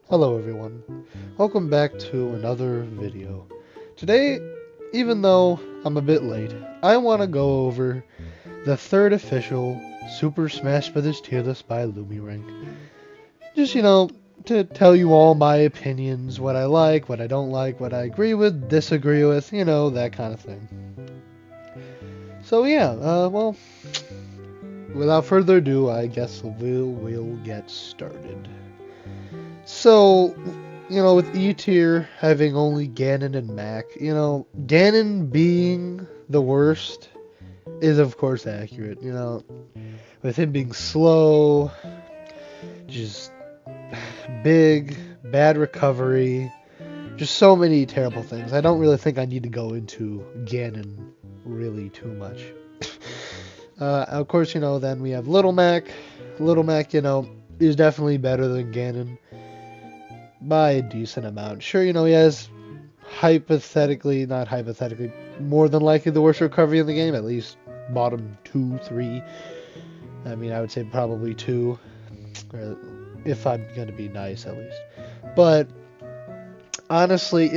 Hello everyone, welcome back to another video. Today, even though I'm a bit late, I want to go over the third official Super Smash Bros. Tier list by Lumiranks. Just, to tell you all my opinions, what I like, what I don't like, what I agree with, disagree with, that kind of thing. So yeah, well, without further ado, I guess we'll get started. So, with E tier having only Ganon and Mac, Ganon being the worst is of course accurate. With him being slow, just big, bad recovery, just so many terrible things. I don't really think I need to go into Ganon really too much. Of course, then we have Little Mac. Little Mac, is definitely better than Ganon by a decent amount. Sure, he has not hypothetically, more than likely the worst recovery in the game, at least bottom 2, 3. I mean, I would say probably 2, if I'm going to be nice at least. But honestly,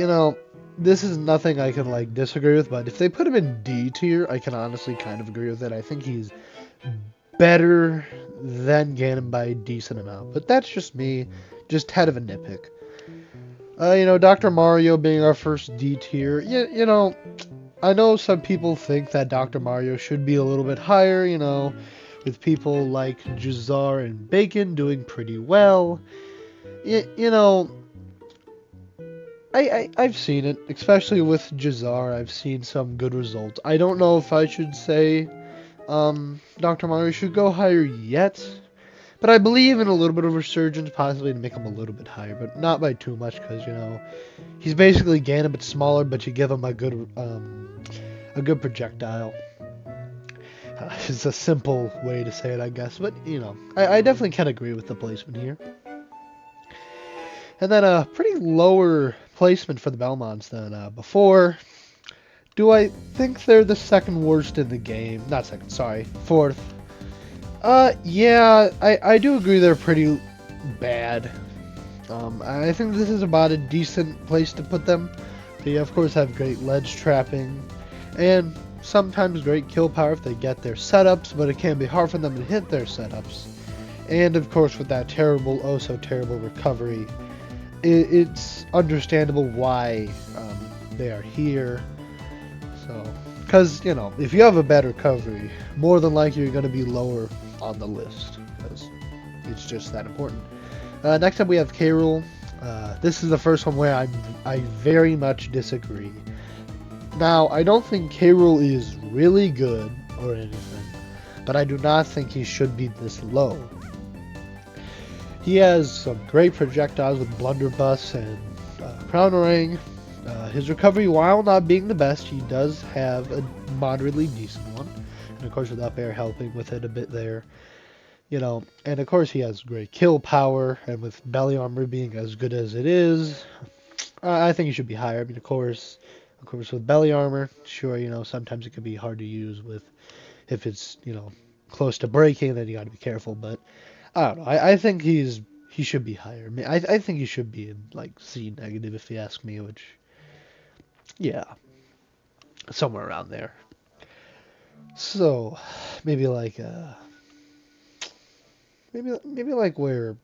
this is nothing I can disagree with, but if they put him in D tier, I can honestly kind of agree with it. I think he's better than Ganon by a decent amount, but that's just me, just head of a nitpick. Dr. Mario being our first D tier, I know some people think that Dr. Mario should be a little bit higher, with people like Jazar and Bacon doing pretty well. I've seen it, especially with Jazar. I've seen some good results. I don't know if I should say Dr. Mario should go higher yet, but I believe in a little bit of resurgence, possibly to make him a little bit higher, but not by too much, because he's basically Ganon but smaller, but you give him a good projectile. It's a simple way to say it, I guess, but I definitely can agree with the placement here. And then a pretty lower placement for the Belmonts than before. Do I think they're the second worst in the game? Not second, sorry, fourth. Yeah, I do agree they're pretty bad. I think this is about a decent place to put them. They, of course, have great ledge trapping, and sometimes great kill power if they get their setups, but it can be hard for them to hit their setups. And, of course, with that terrible, oh so terrible recovery, it's understandable why they are here. So, because, if you have a bad recovery, more than likely you're going to be lower on the list, because it's just that important. Next up we have K. Rool. This is the first one where I very much disagree. Now, I don't think K. Rool is really good or anything, but I do not think he should be this low. He has some great projectiles with Blunderbuss and Crown Ring. His recovery, while not being the best, he does have a moderately decent one. And of course with up air helping with it a bit there. And of course he has great kill power, and with belly armor being as good as it is, I think he should be higher. I mean, of course with belly armor, sure, sometimes it can be hard to use if it's, close to breaking, then you gotta be careful, but I don't know. I think he should be higher. I mean, I think he should be in C negative if you ask me, which, yeah, somewhere around there. So maybe maybe where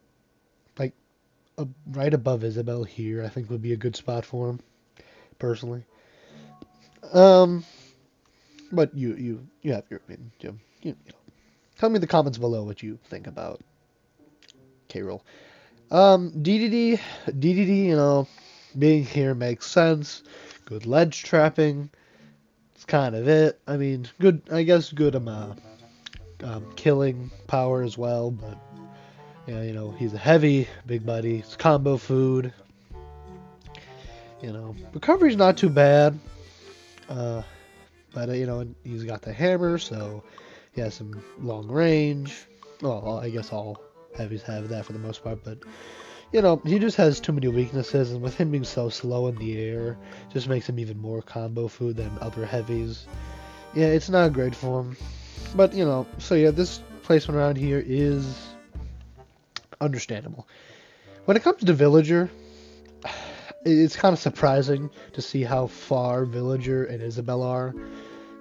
right above Isabelle here, I think would be a good spot for him, personally. But you have your opinion, Jim. Tell me in the comments below what you think about K. Rool. DDD, being here makes sense. Good ledge trapping. It's kind of it. I mean, good, I guess good killing power as well, but yeah, he's a heavy big buddy. It's combo food. Recovery's not too bad. But he's got the hammer, so he has some long range. Well, I guess all heavies have that for the most part, but he just has too many weaknesses, and with him being so slow in the air, just makes him even more combo food than other heavies. Yeah, it's not great for him. But, so yeah, this placement around here is understandable. When it comes to Villager, it's kind of surprising to see how far Villager and Isabel are,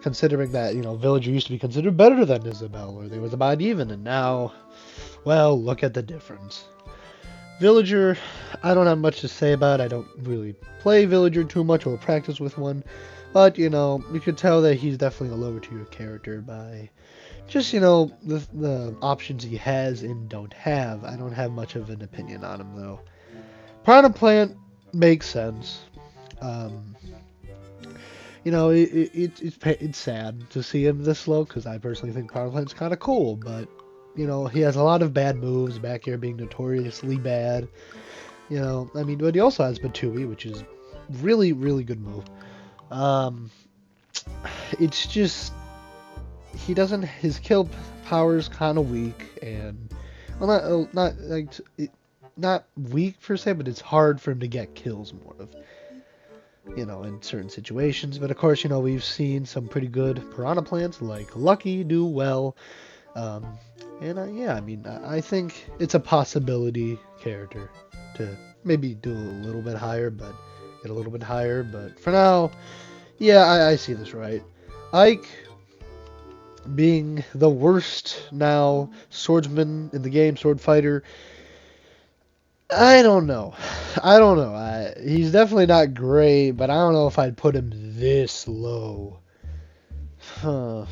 considering that, Villager used to be considered better than Isabel, or they was about even, and now, well, look at the difference. Villager, I don't have much to say about. I don't really play Villager too much or practice with one, but, you could tell that he's definitely a lower tier character by just, the options he has and don't have. I don't have much of an opinion on him, though. Piranha Plant makes sense. It's sad to see him this low, because I personally think Piranha Plant's kind of cool, but, he has a lot of bad moves, back air being notoriously bad. But he also has Batui, which is really, really good move. It's just, his kill power's kind of weak, and, well, not weak per se, but it's hard for him to get kills more of, in certain situations. But of course, we've seen some pretty good Piranha Plants like Lucky do well. I think it's a possibility character to maybe do a little bit higher, but get a little bit higher. But for now, yeah, I see this right. Ike being the worst now swordsman in the game, sword fighter. I don't know. He's definitely not great, but I don't know if I'd put him this low. Huh.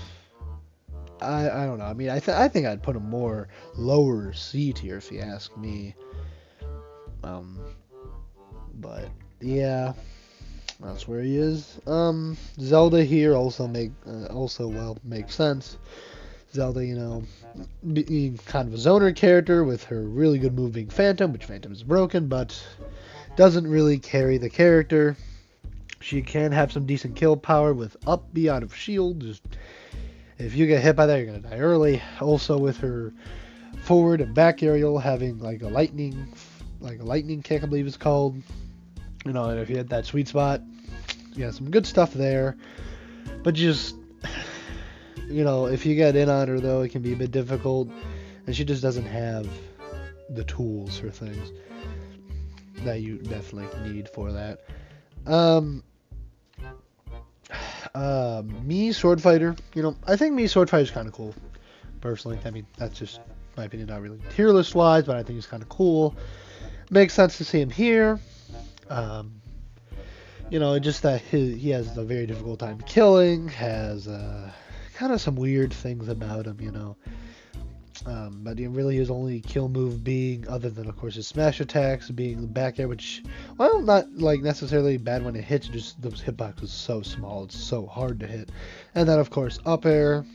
I don't know. I think I'd put him more lower C tier if you ask me. But yeah, that's where he is. Zelda here also makes sense. Zelda, being kind of a zoner character with her really good move being Phantom, which Phantom is broken, but doesn't really carry the character. She can have some decent kill power with up B out of shield. Just if you get hit by that, you're gonna die early. Also with her forward and back aerial having like a lightning kick, I believe it's called. And if you hit that sweet spot, some good stuff there. But just if you get in on her though, it can be a bit difficult, and she just doesn't have the tools for things that you definitely need for that. Me Sword Fighter, I think me Sword Fighter is kind of cool, personally. That's just my opinion, not really tier list wise, but I think he's kind of cool. Makes sense to see him here. Just that he has a very difficult time killing, has kind of some weird things about him, but he really his only kill move being, other than of course his smash attacks, being the back air, which, well, not like necessarily bad when it hits, just those hitbox is so small, it's so hard to hit. And then of course up air,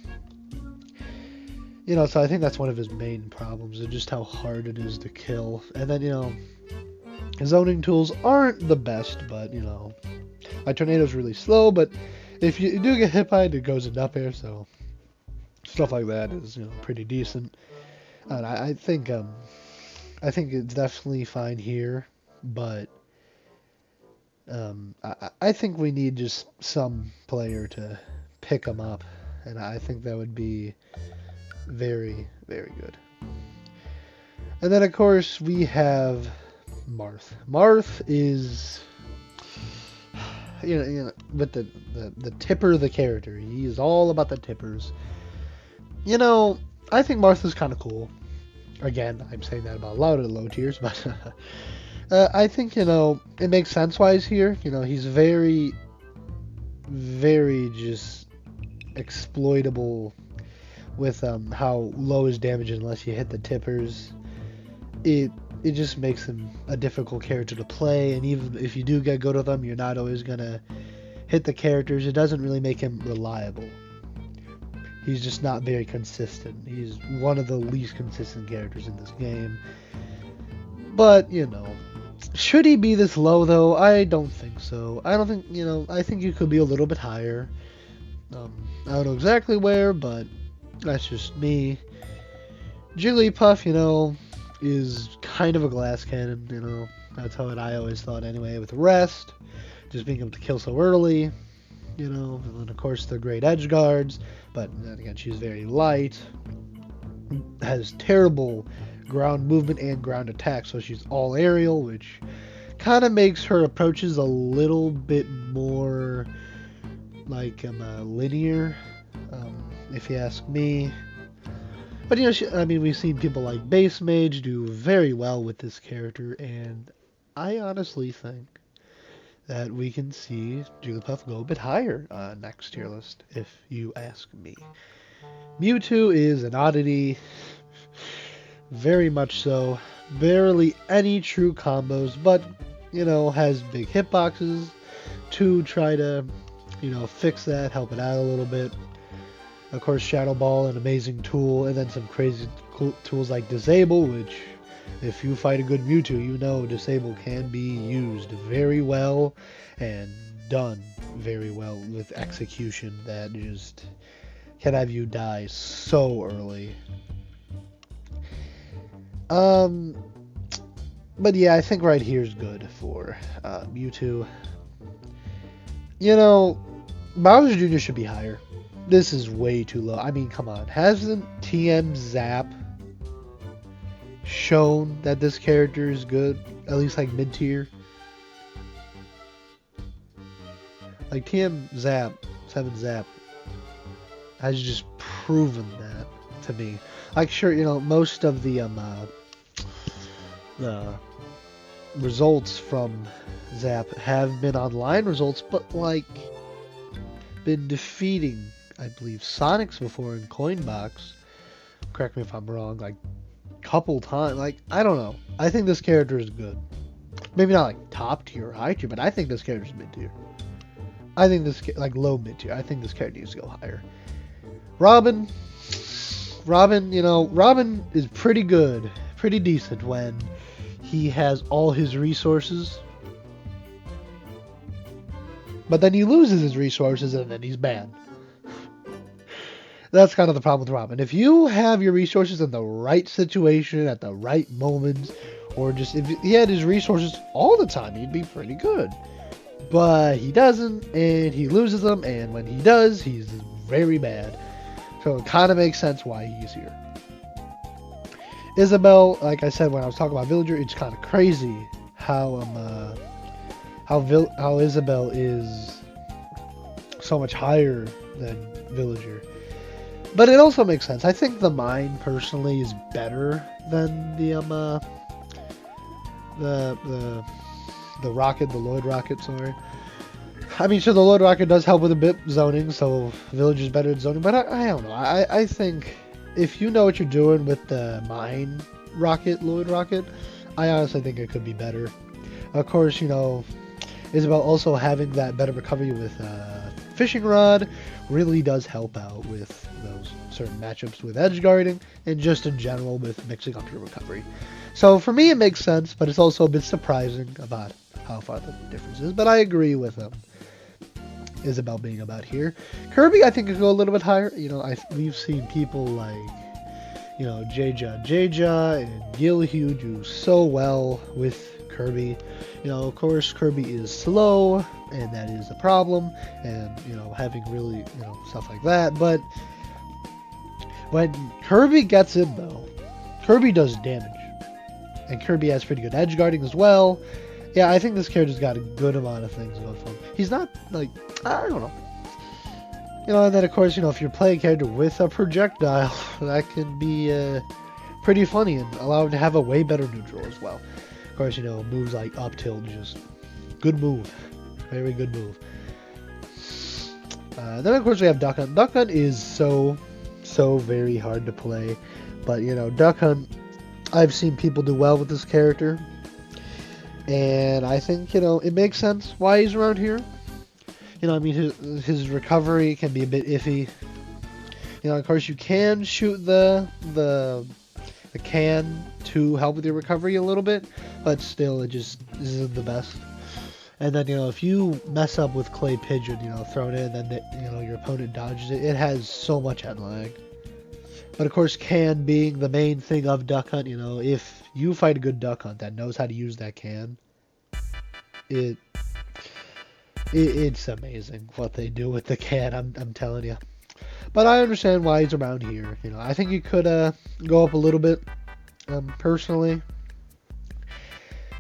so I think that's one of his main problems, is just how hard it is to kill. And then his zoning tools aren't the best, but my tornado's really slow, but if you do get hit by it, it goes into up air, so stuff like that is pretty decent. And I think it's definitely fine here, but I think we need just some player to pick him up, and I think that would be very, very good. And then of course we have Marth. Marth is with the tipper, the character. He is all about the tippers. I think Martha's kind of cool. Again, I'm saying that about a lot of the low tiers, but I think, it makes sense why he's here. He's very, very just exploitable with how low his damage is unless you hit the tippers. It just makes him a difficult character to play, and even if you do get good with them, you're not always going to hit the characters. It doesn't really make him reliable. He's just not very consistent. He's one of the least consistent characters in this game. But, should he be this low, though? I don't think so. I don't think, I think you could be a little bit higher. I don't know exactly where, but that's just me. Jigglypuff, is kind of a glass cannon, That's how I always thought anyway, with Rest. Just being able to kill so early. And then of course the great edge guards, but then again she's very light, has terrible ground movement and ground attack, so she's all aerial, which kind of makes her approaches a little bit more like linear, if you ask me. But I mean, we've seen people like Base Mage do very well with this character, and I honestly think that we can see Jigglypuff go a bit higher next tier list, if you ask me. Mewtwo is an oddity, very much so. Barely any true combos, but has big hitboxes to try to fix that, help it out a little bit. Of course, Shadow Ball, an amazing tool, and then some crazy cool tools like Disable, which, if you fight a good Mewtwo, Disable can be used very well and done very well with execution that just can have you die so early. But yeah, I think right here is good for Mewtwo. Bowser Jr. should be higher. This is way too low. I mean, come on. Hasn't TM Zap shown that this character is good? At least like mid-tier? Like TM Zap, 7 Zap, has just proven that to me. Like, sure, most of the results from Zap have been online results, but like been defeating, I believe, Sonics before in Coinbox. Correct me if I'm wrong, like couple times. Like, I don't know. I think this character is good. Maybe not like top tier or high tier, but I think this character is mid tier. I think this like low mid tier. I think this character needs to go higher. Robin, Robin is pretty good, pretty decent when he has all his resources. But then he loses his resources and then he's bad. That's kind of the problem with Robin. If you have your resources in the right situation at the right moments, or just if he had his resources all the time, he'd be pretty good. But he doesn't, and he loses them, and when he does, he's very bad. So it kind of makes sense why he's here. Isabelle, like I said when I was talking about Villager, it's kind of crazy how Isabelle is so much higher than Villager. But it also makes sense. I think the mine personally is better than the rocket, the Lloyd rocket, sorry. I mean, sure, the Lloyd rocket does help with a bit zoning, so Villager's better at zoning, but I don't know. I think if you know what you're doing with the mine rocket, Lloyd rocket, I honestly think it could be better. Of course, Isabelle also having that better recovery with Fishing Rod really does help out with those certain matchups with edge guarding and just in general with mixing up your recovery. So for me it makes sense, but it's also a bit surprising about how far the difference is. But I agree with Isabelle being about here. Kirby I think could go a little bit higher. We've seen people like Jaja and Gilhue do so well with Kirby. Of course, Kirby is slow, and that is a problem, and, having really, stuff like that, but when Kirby gets in, though, Kirby does damage, and Kirby has pretty good edge guarding as well. Yeah, I think this character's got a good amount of things going for him. He's not, like, I don't know. And then, of course, if you're playing a character with a projectile, that can be pretty funny and allow him to have a way better neutral as well. Of course, moves like up tilt, just good move. Very good move. Then, of course, we have Duck Hunt. Duck Hunt is so very hard to play. But, Duck Hunt, I've seen people do well with this character. And I think, it makes sense why he's around here. I mean, his recovery can be a bit iffy. Of course, you can shoot the can to help with your recovery a little bit, but still, it just isn't the best. And then, if you mess up with Clay Pigeon, thrown in, and then, your opponent dodges it, it has so much head lag. But, of course, can being the main thing of Duck Hunt, if you fight a good Duck Hunt that knows how to use that can, it's amazing what they do with the can, I'm telling you. But I understand why he's around here. I think he could go up a little bit. Personally,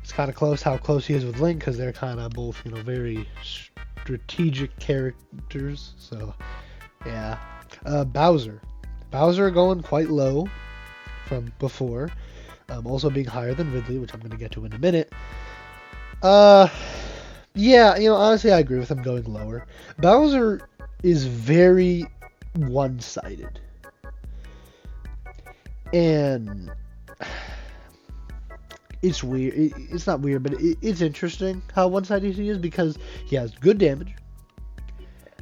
it's kind of close how close he is with Link because they're kind of both, very strategic characters. So, yeah. Bowser. Bowser going quite low from before. Also being higher than Ridley, which I'm going to get to in a minute. Yeah, honestly, I agree with him going lower. Bowser is very one-sided. And it's weird. It's not weird, but it's interesting how one-sided he is because he has good damage,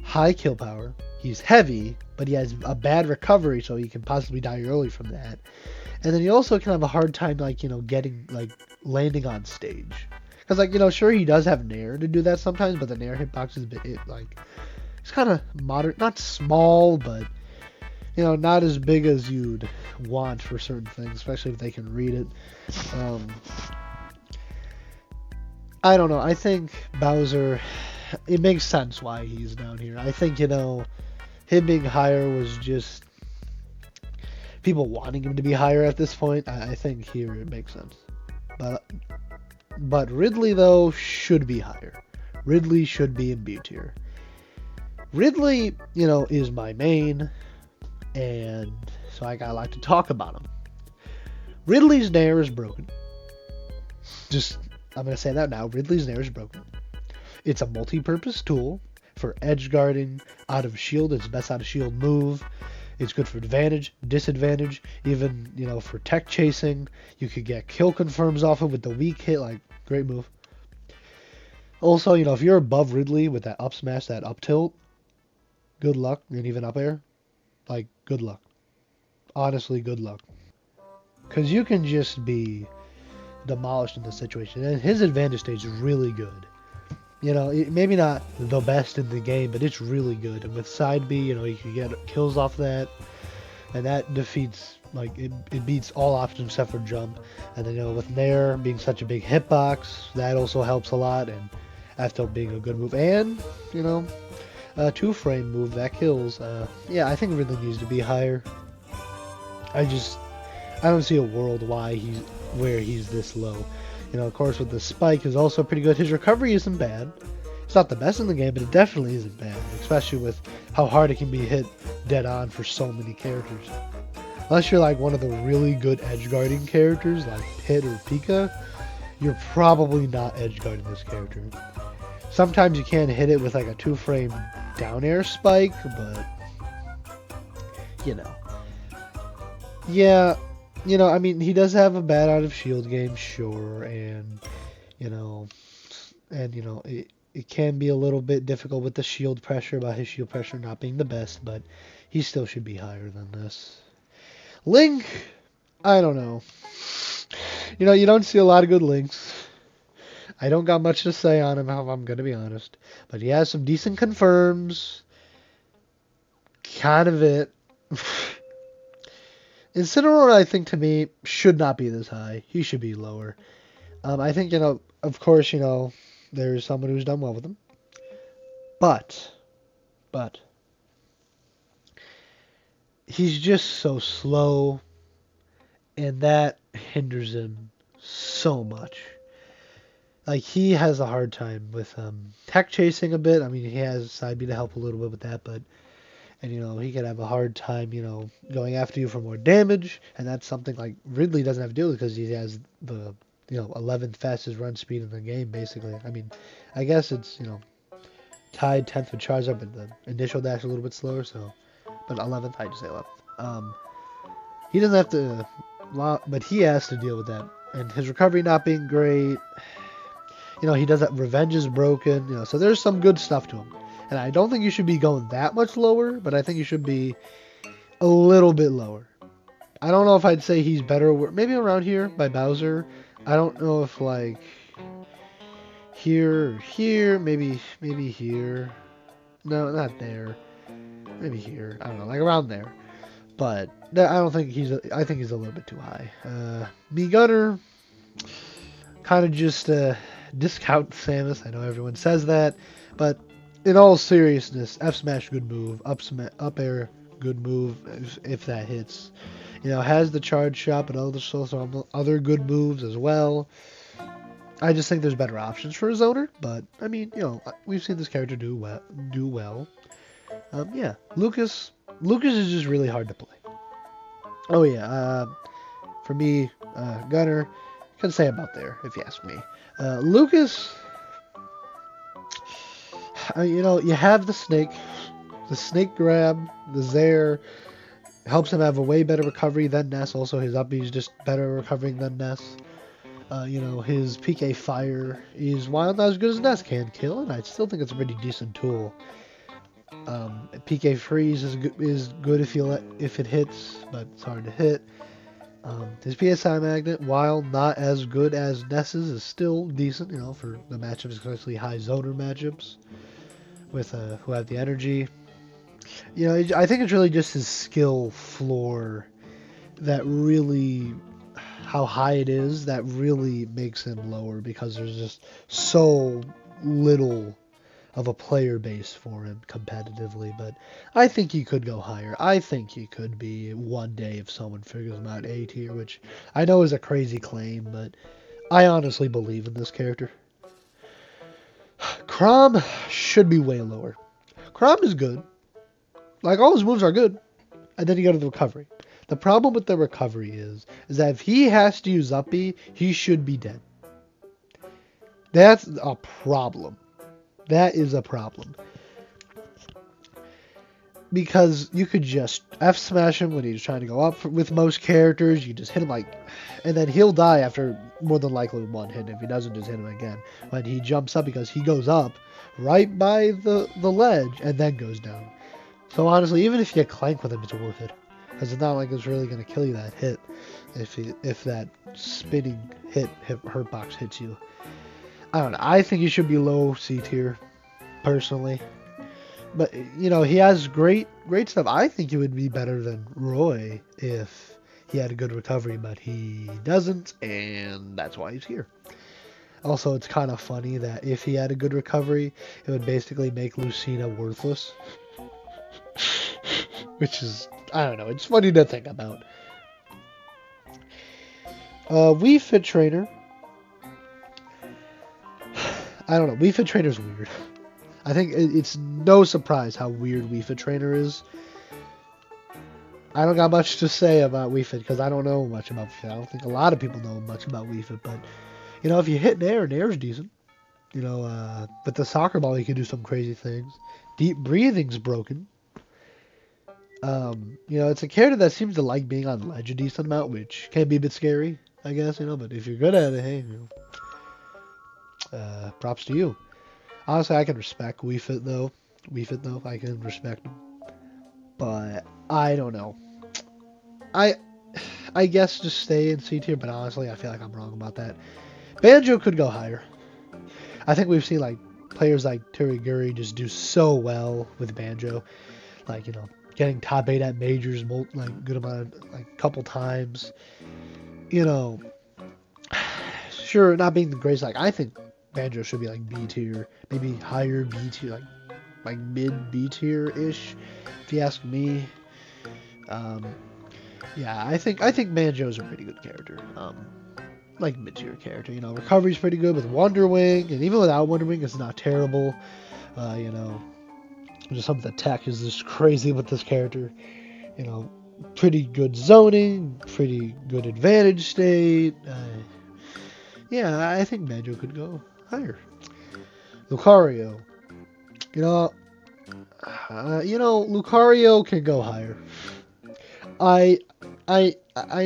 high kill power, he's heavy, but he has a bad recovery, so he can possibly die early from that. And then he also can have a hard time, getting, landing on stage. Because, sure, he does have Nair to do that sometimes, but the Nair hitbox is it's kind of moderate, not small, but, not as big as you'd want for certain things, especially if they can read it. I don't know. I think Bowser, it makes sense why he's down here. I think, him being higher was just people wanting him to be higher at this point. I think here it makes sense. But Ridley, though, should be higher. Ridley should be in B tier. Ridley, is my main, and so I like to talk about him. Ridley's Nair is broken. I'm going to say that now. Ridley's Nair is broken. It's a multi-purpose tool for edge guarding, out of shield. It's best out of shield move. It's good for advantage, disadvantage, even, for tech chasing. You could get kill confirms off it with the weak hit, great move. Also, if you're above Ridley with that up smash, that up tilt, good luck, and even up air, good luck. Honestly, good luck. Because you can just be demolished in this situation. And his advantage stage is really good. Maybe not the best in the game, but it's really good. And with side B, you can get kills off that. And that defeats, it beats all options except for jump. And then, with Nair being such a big hitbox, that also helps a lot. And after being a good move. And, a 2-frame move that kills. Yeah, I think it really needs to be higher. I don't see a world where he's this low. Of course, with the spike is also pretty good. His recovery isn't bad. It's not the best in the game, but it definitely isn't bad, especially with how hard it can be hit dead on for so many characters. Unless you're one of the really good edge guarding characters, like Pit or Pika, you're probably not edge guarding this character. Sometimes you can hit it with a 2-frame down air spike, but yeah. He does have a bad out of shield game, sure, and, it can be a little bit difficult with the shield pressure, about his shield pressure not being the best, but he still should be higher than this. Link, I don't know. You don't see a lot of good Links. I don't got much to say on him, if I'm going to be honest, but he has some decent confirms. Kind of it. Incineroar, I think, to me, should not be this high. He should be lower. I think, of course, there's someone who's done well with him. But, he's just so slow, and that hinders him so much. He has a hard time with tech chasing a bit. He has side B to help a little bit with that, but... And, he could have a hard time, going after you for more damage. And that's something Ridley doesn't have to do because he has the, 11th fastest run speed in the game, basically. I guess it's, tied 10th with Charizard, but the initial dash a little bit slower, so. But 11th, I just say 11th. He doesn't have to, but he has to deal with that. And his recovery not being great. He does that. Revenge is broken, so there's some good stuff to him. And I don't think you should be going that much lower, but I think you should be a little bit lower. I don't know if I'd say he's better, maybe around here by Bowser. I don't know if here or here, maybe here. No, not there. Maybe here. I don't know, around there. But I don't think I think he's a little bit too high. B Gunner, kind of just discount Samus. I know everyone says that, but in all seriousness, F smash good move, up air good move if that hits. has the charge shot, but also some other good moves as well. I just think there's better options for a zoner, but I mean, we've seen this character do well. Yeah, Lucas is just really hard to play. Oh yeah, for me, Gunner, can say about there if you ask me. Lucas, you have the snake grab, the Zaire helps him have a way better recovery than Ness. Also, his up is just better recovering than Ness. His PK fire is while not as good as Ness can kill, and I still think it's a pretty decent tool. PK freeze is good if it hits, but it's hard to hit. His PSI magnet, while not as good as Ness's, is still decent, for the matchups, especially high zoner matchups with who have the energy. I think it's really just his skill floor that really, how high it is, that really makes him lower because there's just so little of a player base for him competitively. But I think he could go higher. I think he could be one day if someone figures him out A tier, which I know is a crazy claim, but I honestly believe in this character. Chrom should be way lower. Chrom is good. Like, all his moves are good. And then you go to the recovery. The problem with the recovery is that if he has to use up B, he should be dead. That's a problem. That is a problem. Because you could just F smash him when he's trying to go up with most characters. You just hit him and then he'll die after more than likely one hit. If he doesn't, just hit him again. When he jumps up, because he goes up right by the ledge and then goes down. So honestly, even if you get clank with him, it's worth it. Because it's not like it's really going to kill you that hit. If that spinning hurt box hits you. I don't know. I think he should be low C tier, personally. But, he has great stuff. I think he would be better than Roy if he had a good recovery, but he doesn't, and that's why he's here. Also, it's kind of funny that if he had a good recovery, it would basically make Lucina worthless. Which is, I don't know, it's funny to think about. Wii Fit Trainer. I don't know, Wii Fit Trainer's weird. I think it's no surprise how weird Wii Fit Trainer is. I don't got much to say about Wii Fit because I don't know much about Wii Fit. I don't think a lot of people know much about Wii Fit, but, if you hit Nair's decent. With the soccer ball, you can do some crazy things. Deep breathing's broken. It's a character that seems to like being on ledge a decent amount, which can be a bit scary, I guess, but if you're good at it, hey, props to you. Honestly, I can respect Wii Fit though. I can respect him. But, I don't know. I guess just stay in C tier, but honestly, I feel like I'm wrong about that. Banjo could go higher. I think we've seen, players like Teriguri just do so well with Banjo. Getting top 8 at majors, good amount of, couple times. Sure, not being the greatest. I think Banjo should be B tier, maybe higher B tier, like mid B tier ish, if you ask me. Yeah, I think Banjo's a pretty good character. Mid tier character. Recovery's pretty good with Wonder Wing, and even without Wonder Wing, it's not terrible. Just some of the tech is just crazy with this character. Pretty good zoning, pretty good advantage state. Yeah, I think Banjo could go higher. Lucario. Lucario can go higher. I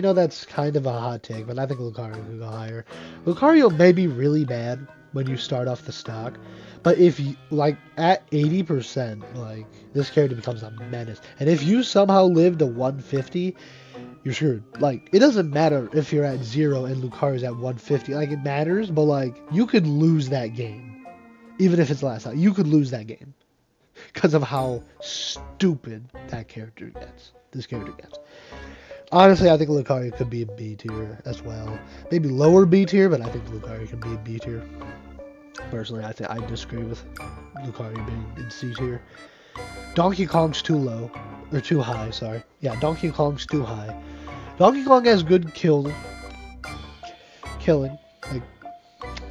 know that's kind of a hot take, but I think Lucario can go higher. Lucario may be really bad when you start off the stock, but if you, at 80%, this character becomes a menace. And if you somehow live to 150, you're screwed. It doesn't matter if you're at 0 and Lucario's at 150. It matters, but, you could lose that game. Even if it's last out. You could lose that game. Because of how stupid that character gets. This character gets. Honestly, I think Lucario could be a B tier as well. Maybe lower B tier, but I think Lucario can be a B tier. Personally, I disagree with Lucario being in C tier. Donkey Kong's too low. Or too high, sorry. Yeah, Donkey Kong's too high. Donkey Kong has good killing, like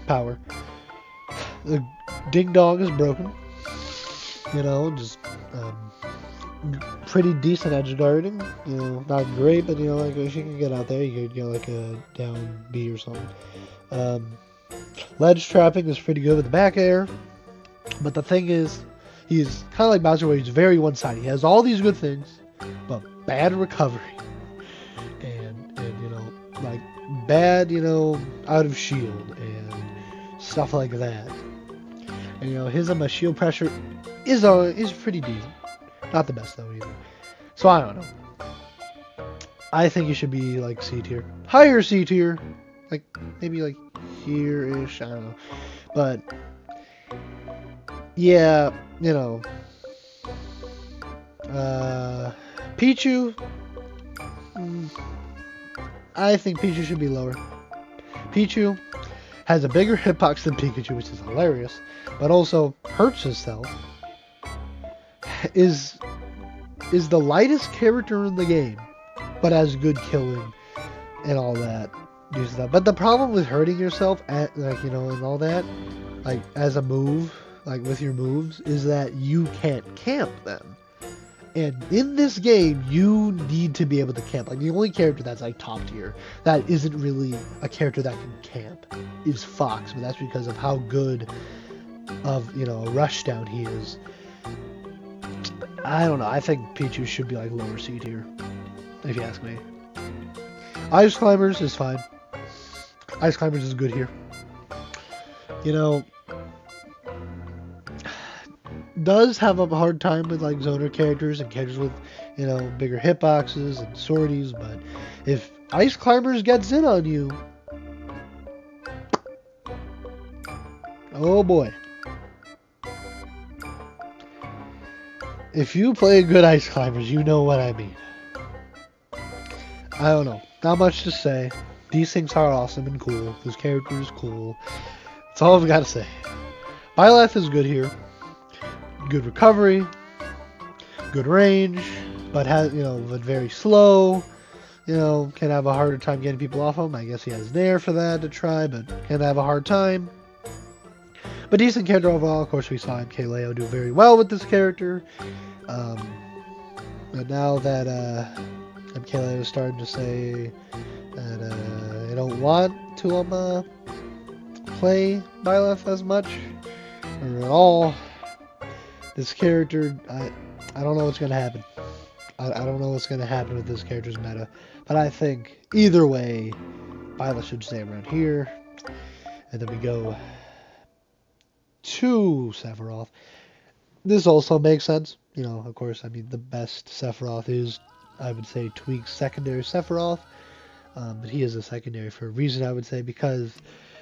power. The Ding Dong is broken. You know, just pretty decent edge guarding. You know, not great, but you know, like if you can get out there, you could get like a down B or something. Ledge trapping is pretty good with the back air, but the thing is, he's kind of like Bowser, where he's very one-sided. He has all these good things, but bad recovery, and you know, like bad, you know, out of shield and stuff like that. And you know, his shield pressure is pretty decent. Not the best though either. So I don't know. I think he should be like C tier, higher C tier, like maybe like here-ish. I don't know, but yeah, you know, Pichu. I think Pichu should be lower. Pichu has a bigger hitbox than Pikachu, which is hilarious, but also hurts himself. Is the lightest character in the game, but has good killing and all that. Do stuff. But the problem with hurting yourself at, like, you know, and all that, like as a move, like with your moves, is that you can't camp them. And in this game, you need to be able to camp. Like the only character that's like top tier that isn't really a character that can camp is Fox, but that's because of how good of, you know, a rushdown he is. I don't know. I think Pichu should be like lower C tier, if you ask me. Ice Climbers is fine. Ice Climbers is good here. You know, does have a hard time with like zoner characters and characters with, you know, bigger hitboxes and swordies, but if Ice Climbers gets in on you, oh boy. If you play good Ice Climbers, you know what I mean. I don't know. Not much to say. These things are awesome and cool. This character is cool. That's all I've got to say. Byleth is good here. Good recovery. Good range. But has, you know, but very slow. You know, can have a harder time getting people off him. I guess he has Nair for that to try, but can have a hard time. But decent character overall. Of course, we saw MKLeo do very well with this character. But now that MKLeo is starting to say that I don't want to play Byleth as much or at all, this character, I don't know what's going to happen. I don't know what's going to happen with this character's meta. But I think either way, Byleth should stay around here. And then we go to Sephiroth. This also makes sense. You know, of course, I mean, the best Sephiroth is, I would say, Tweak's secondary Sephiroth. But he is a secondary for a reason, I would say, because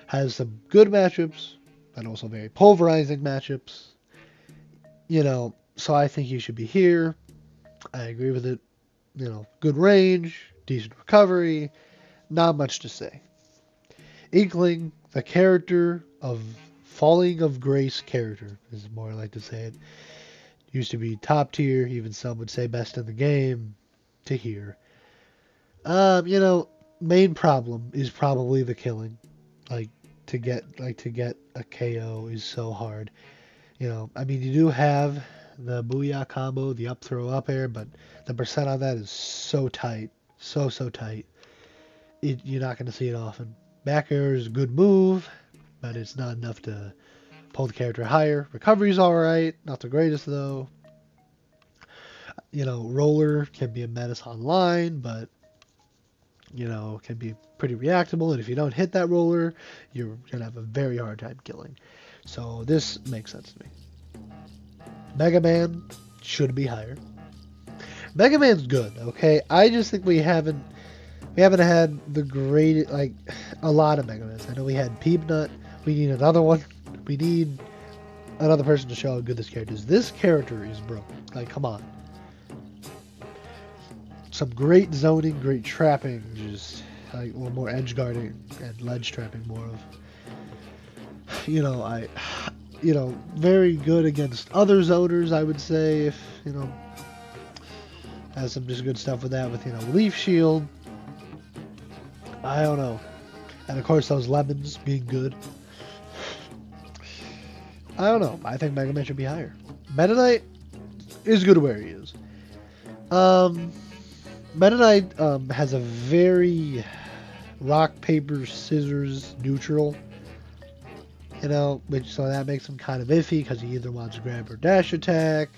has some good matchups, but also very pulverizing matchups. You know, so I think he should be here. I agree with it. You know, good range, decent recovery, not much to say. Inkling, the character of Falling of Grace character, is more like to say it. Used to be top tier, even some would say best in the game, to here. You know, main problem is probably the killing. Like to get a KO is so hard. You know, I mean, you do have the Booyah combo, the up throw up air, but the percent on that is so tight, so tight. You're not going to see it often. Back air is a good move, but it's not enough to pull the character higher. Recovery's alright, not the greatest though. You know, roller can be a menace online, but you know, can be pretty reactable, and if you don't hit that roller, you're gonna have a very hard time killing. So this makes sense to me. Mega Man should be higher. Mega Man's good, okay? I just think we haven't had the great, like, a lot of Mega Mans. I know we had Peepnut. We need another one. We need another person to show how good this character is. This character is broken. Like, come on. Some great zoning, great trapping, just like, well, more edge guarding and ledge trapping more of. You know, very good against other zoners, I would say, if, you know, has some just good stuff with that, with, you know, Leaf Shield. I don't know. And of course, those lemons being good. I don't know. I think Mega Man should be higher. Meta Knight is good where he is. Meta Knight has a very rock, paper, scissors neutral. You know, which so that makes him kind of iffy because he either wants grab or dash attack.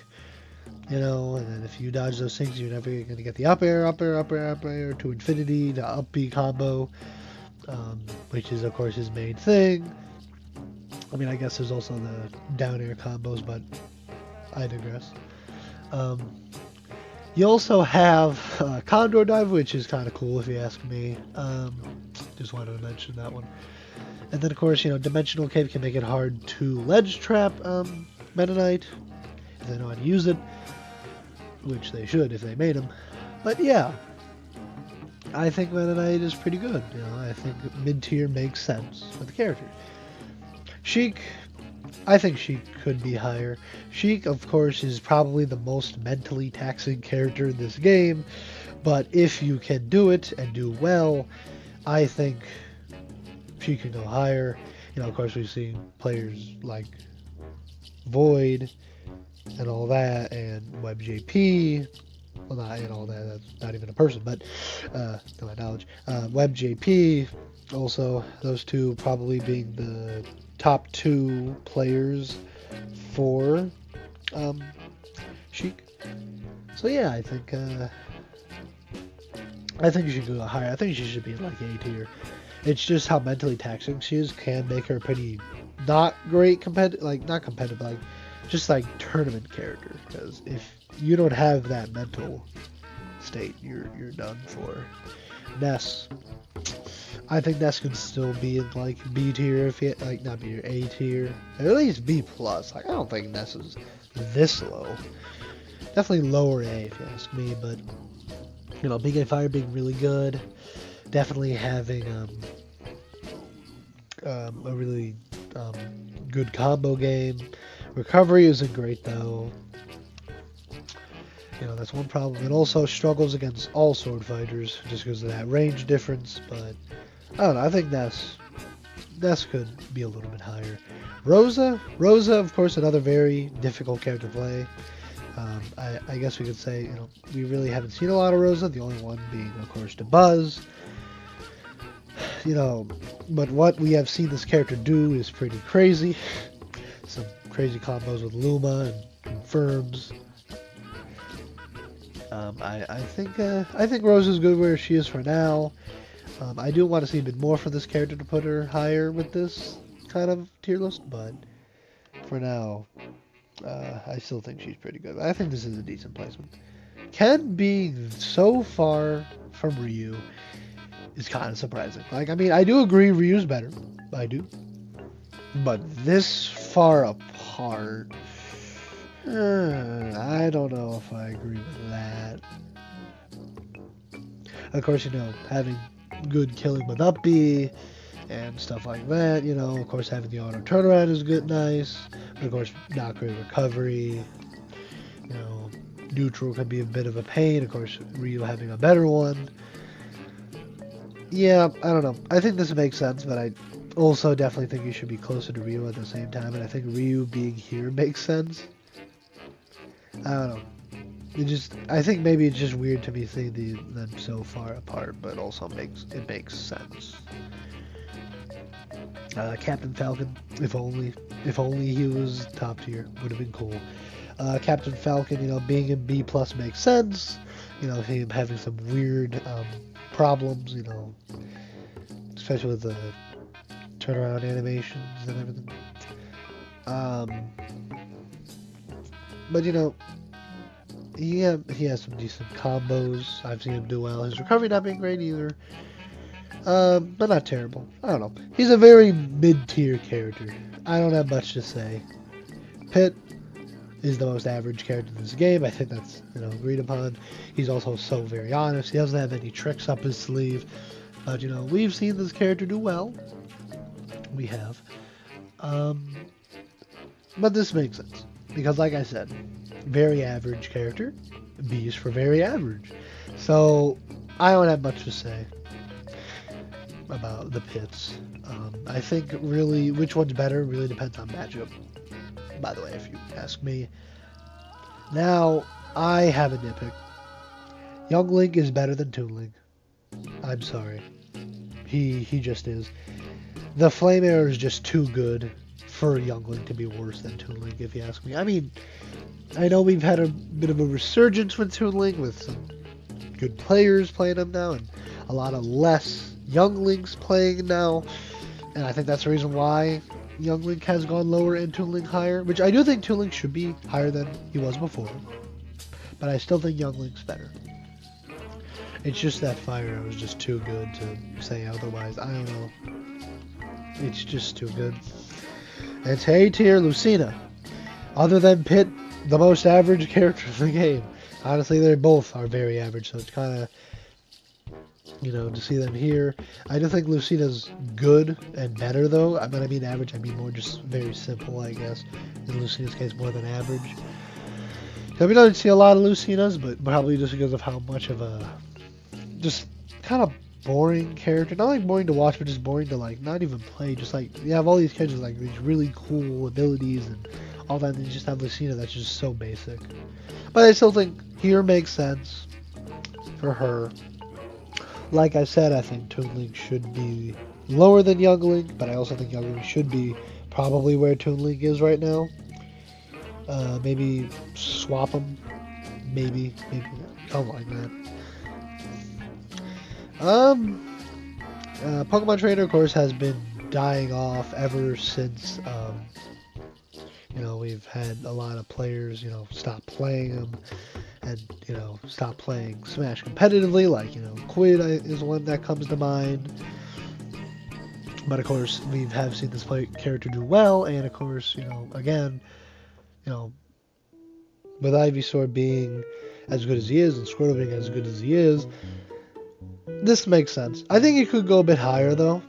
You know, and then if you dodge those things, you're never going to get the up air, up air, up air, up air to infinity, the up B combo, which is of course his main thing. I mean, I guess there's also the down air combos, but I digress. You also have Condor Dive, which is kind of cool if you ask me. Just wanted to mention that one. And then, of course, you know, Dimensional Cave can make it hard to ledge trap Meta Knight if they know how to use it, which they should if they made him. But yeah, I think Meta Knight is pretty good. You know, I think mid-tier makes sense for the character. Sheik, I think Sheik could be higher. Sheik, of course, is probably the most mentally taxing character in this game, but if you can do it and do well, I think she can go higher. You know, of course, we've seen players like Void and all that, and WebJP. Well, not and all that. That's not even a person, but to my knowledge, WebJP. Also, those two probably being the top 2 players for Sheik. So yeah, I think she should go higher. I think she should be like A tier. It's just how mentally taxing she is can make her pretty not great competitive, like not competitive, like just like tournament character. Because if you don't have that mental state, you're done for. Ness, I think Ness could still be in like B tier if you like not B tier, A tier, at least B plus. Like I don't think Ness is this low. Definitely lower A if you ask me, but you know, Big A Fire being really good. Definitely having a really good combo game. Recovery isn't great though. You know, that's one problem. And also struggles against all sword fighters just because of that range difference. But I don't know. I think Ness could be a little bit higher. Rosa, of course, another very difficult character to play. I guess we could say, you know, we really haven't seen a lot of Rosa. The only one being, of course, the Buzz. You know, but what we have seen this character do is pretty crazy. Some crazy combos with Luma and confirms. I think Rose is good where she is for now. I do want to see a bit more for this character to put her higher with this kind of tier list, but for now, I still think she's pretty good. I think this is a decent placement. Ken being so far from Ryu is kind of surprising. Like, I mean, I do agree Ryu's better. I do. But this far apart, I don't know if I agree with that. Of course, you know, having good killing with up B and stuff like that, you know, of course having the auto turnaround is good, nice. But of course, not great recovery. You know, neutral can be a bit of a pain. Of course, Ryu having a better one. Yeah, I don't know. I think this makes sense, but I also definitely think you should be closer to Ryu at the same time, and I think Ryu being here makes sense. I don't know. I think maybe it's just weird to me seeing them so far apart, but also makes sense. Captain Falcon, if only he was top tier, would have been cool. Captain Falcon, you know, being in B plus makes sense. You know, him having some weird problems, you know, especially with the turnaround animations and everything. But you know, he has some decent combos. I've seen him do well. His recovery not being great either, but not terrible. I don't know. He's a very mid-tier character. I don't have much to say. Pit is the most average character in this game. I think that's, you know, agreed upon. He's also so very honest. He doesn't have any tricks up his sleeve. But, you know, we've seen this character do well. We have. But this makes sense. Because, like I said, very average character. B is for very average. So, I don't have much to say. about the pits. I think really which one's better really depends on matchup. By the way, if you ask me. Now, I have a nitpick. Young Link is better than Toon Link. I'm sorry. He just is. The Flame Arrow is just too good for Young Link to be worse than Toon Link, if you ask me. I mean, I know we've had a bit of a resurgence with Toon Link, with some good players playing him now, and a lot of less Young Links playing now. And I think that's the reason why Young Link has gone lower and Toon Link higher, which I do think Toon Link should be higher than he was before. But I still think Young Link's better. It's just that Fire Arrow is just too good to say otherwise. I don't know. It's just too good. And it's A tier Lucina. Other than Pit, the most average character in the game. Honestly, they both are very average, so it's kind of, you know, to see them here. I do think Lucina's good and better, though. When I mean average, I mean more just very simple, I guess. In Lucina's case, more than average. So we don't see a lot of Lucinas, but probably just because of how much of a just kind of boring character. Not like boring to watch, but just boring to like not even play. Just like you have all these characters with like these really cool abilities and all that, and you just have Lucina that's just so basic. But I still think here makes sense for her. Like I said, I think Toon Link should be lower than Young Link, but I also think Young Link should be probably where Toon Link is right now. Maybe swap them. Maybe something like that. Pokemon Trainer, of course, has been dying off ever since, you know, we've had a lot of players, you know, stop playing them and, you know, stop playing Smash competitively, like, you know, Quid is one that comes to mind. But, of course, we have seen this character do well, and, of course, you know, again, you know, with Ivysaur being as good as he is and Squirtle being as good as he is, this makes sense. I think you could go a bit higher, though.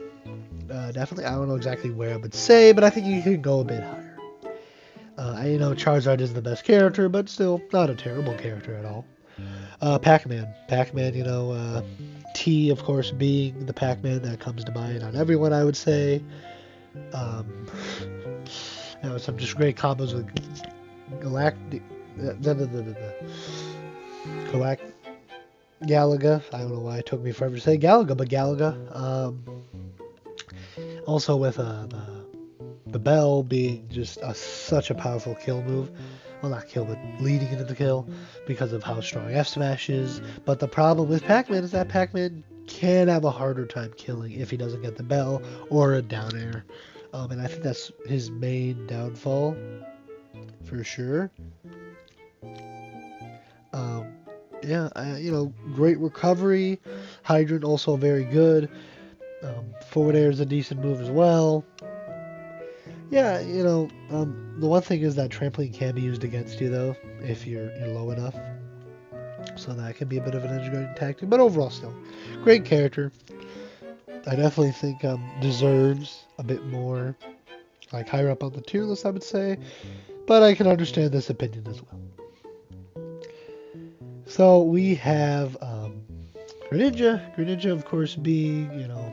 Definitely. I don't know exactly where I would say, but I think you could go a bit higher. You know, Charizard is the best character, but still not a terrible character at all. Pac-Man. Pac-Man, you know, T, of course, being the Pac-Man that comes to mind on everyone, I would say. You know, some just great combos with Galactic... Galaga. I don't know why it took me forever to say Galaga, but Galaga. Also with the Bell being just such a powerful kill move. Well, not kill, but leading into the kill because of how strong F Smash is. But the problem with Pac-Man is that Pac-Man can have a harder time killing if he doesn't get the Bell or a down air. And I think that's his main downfall, for sure. Yeah, you know, great recovery. Hydrant also very good. Forward air is a decent move as well. Yeah, you know, the one thing is that trampoline can be used against you, though, if you're low enough. So that can be a bit of an edge-guarding tactic. But overall, still, great character. I definitely think deserves a bit more, like, higher up on the tier list, I would say. But I can understand this opinion as well. So we have Greninja. Greninja, of course, being, you know,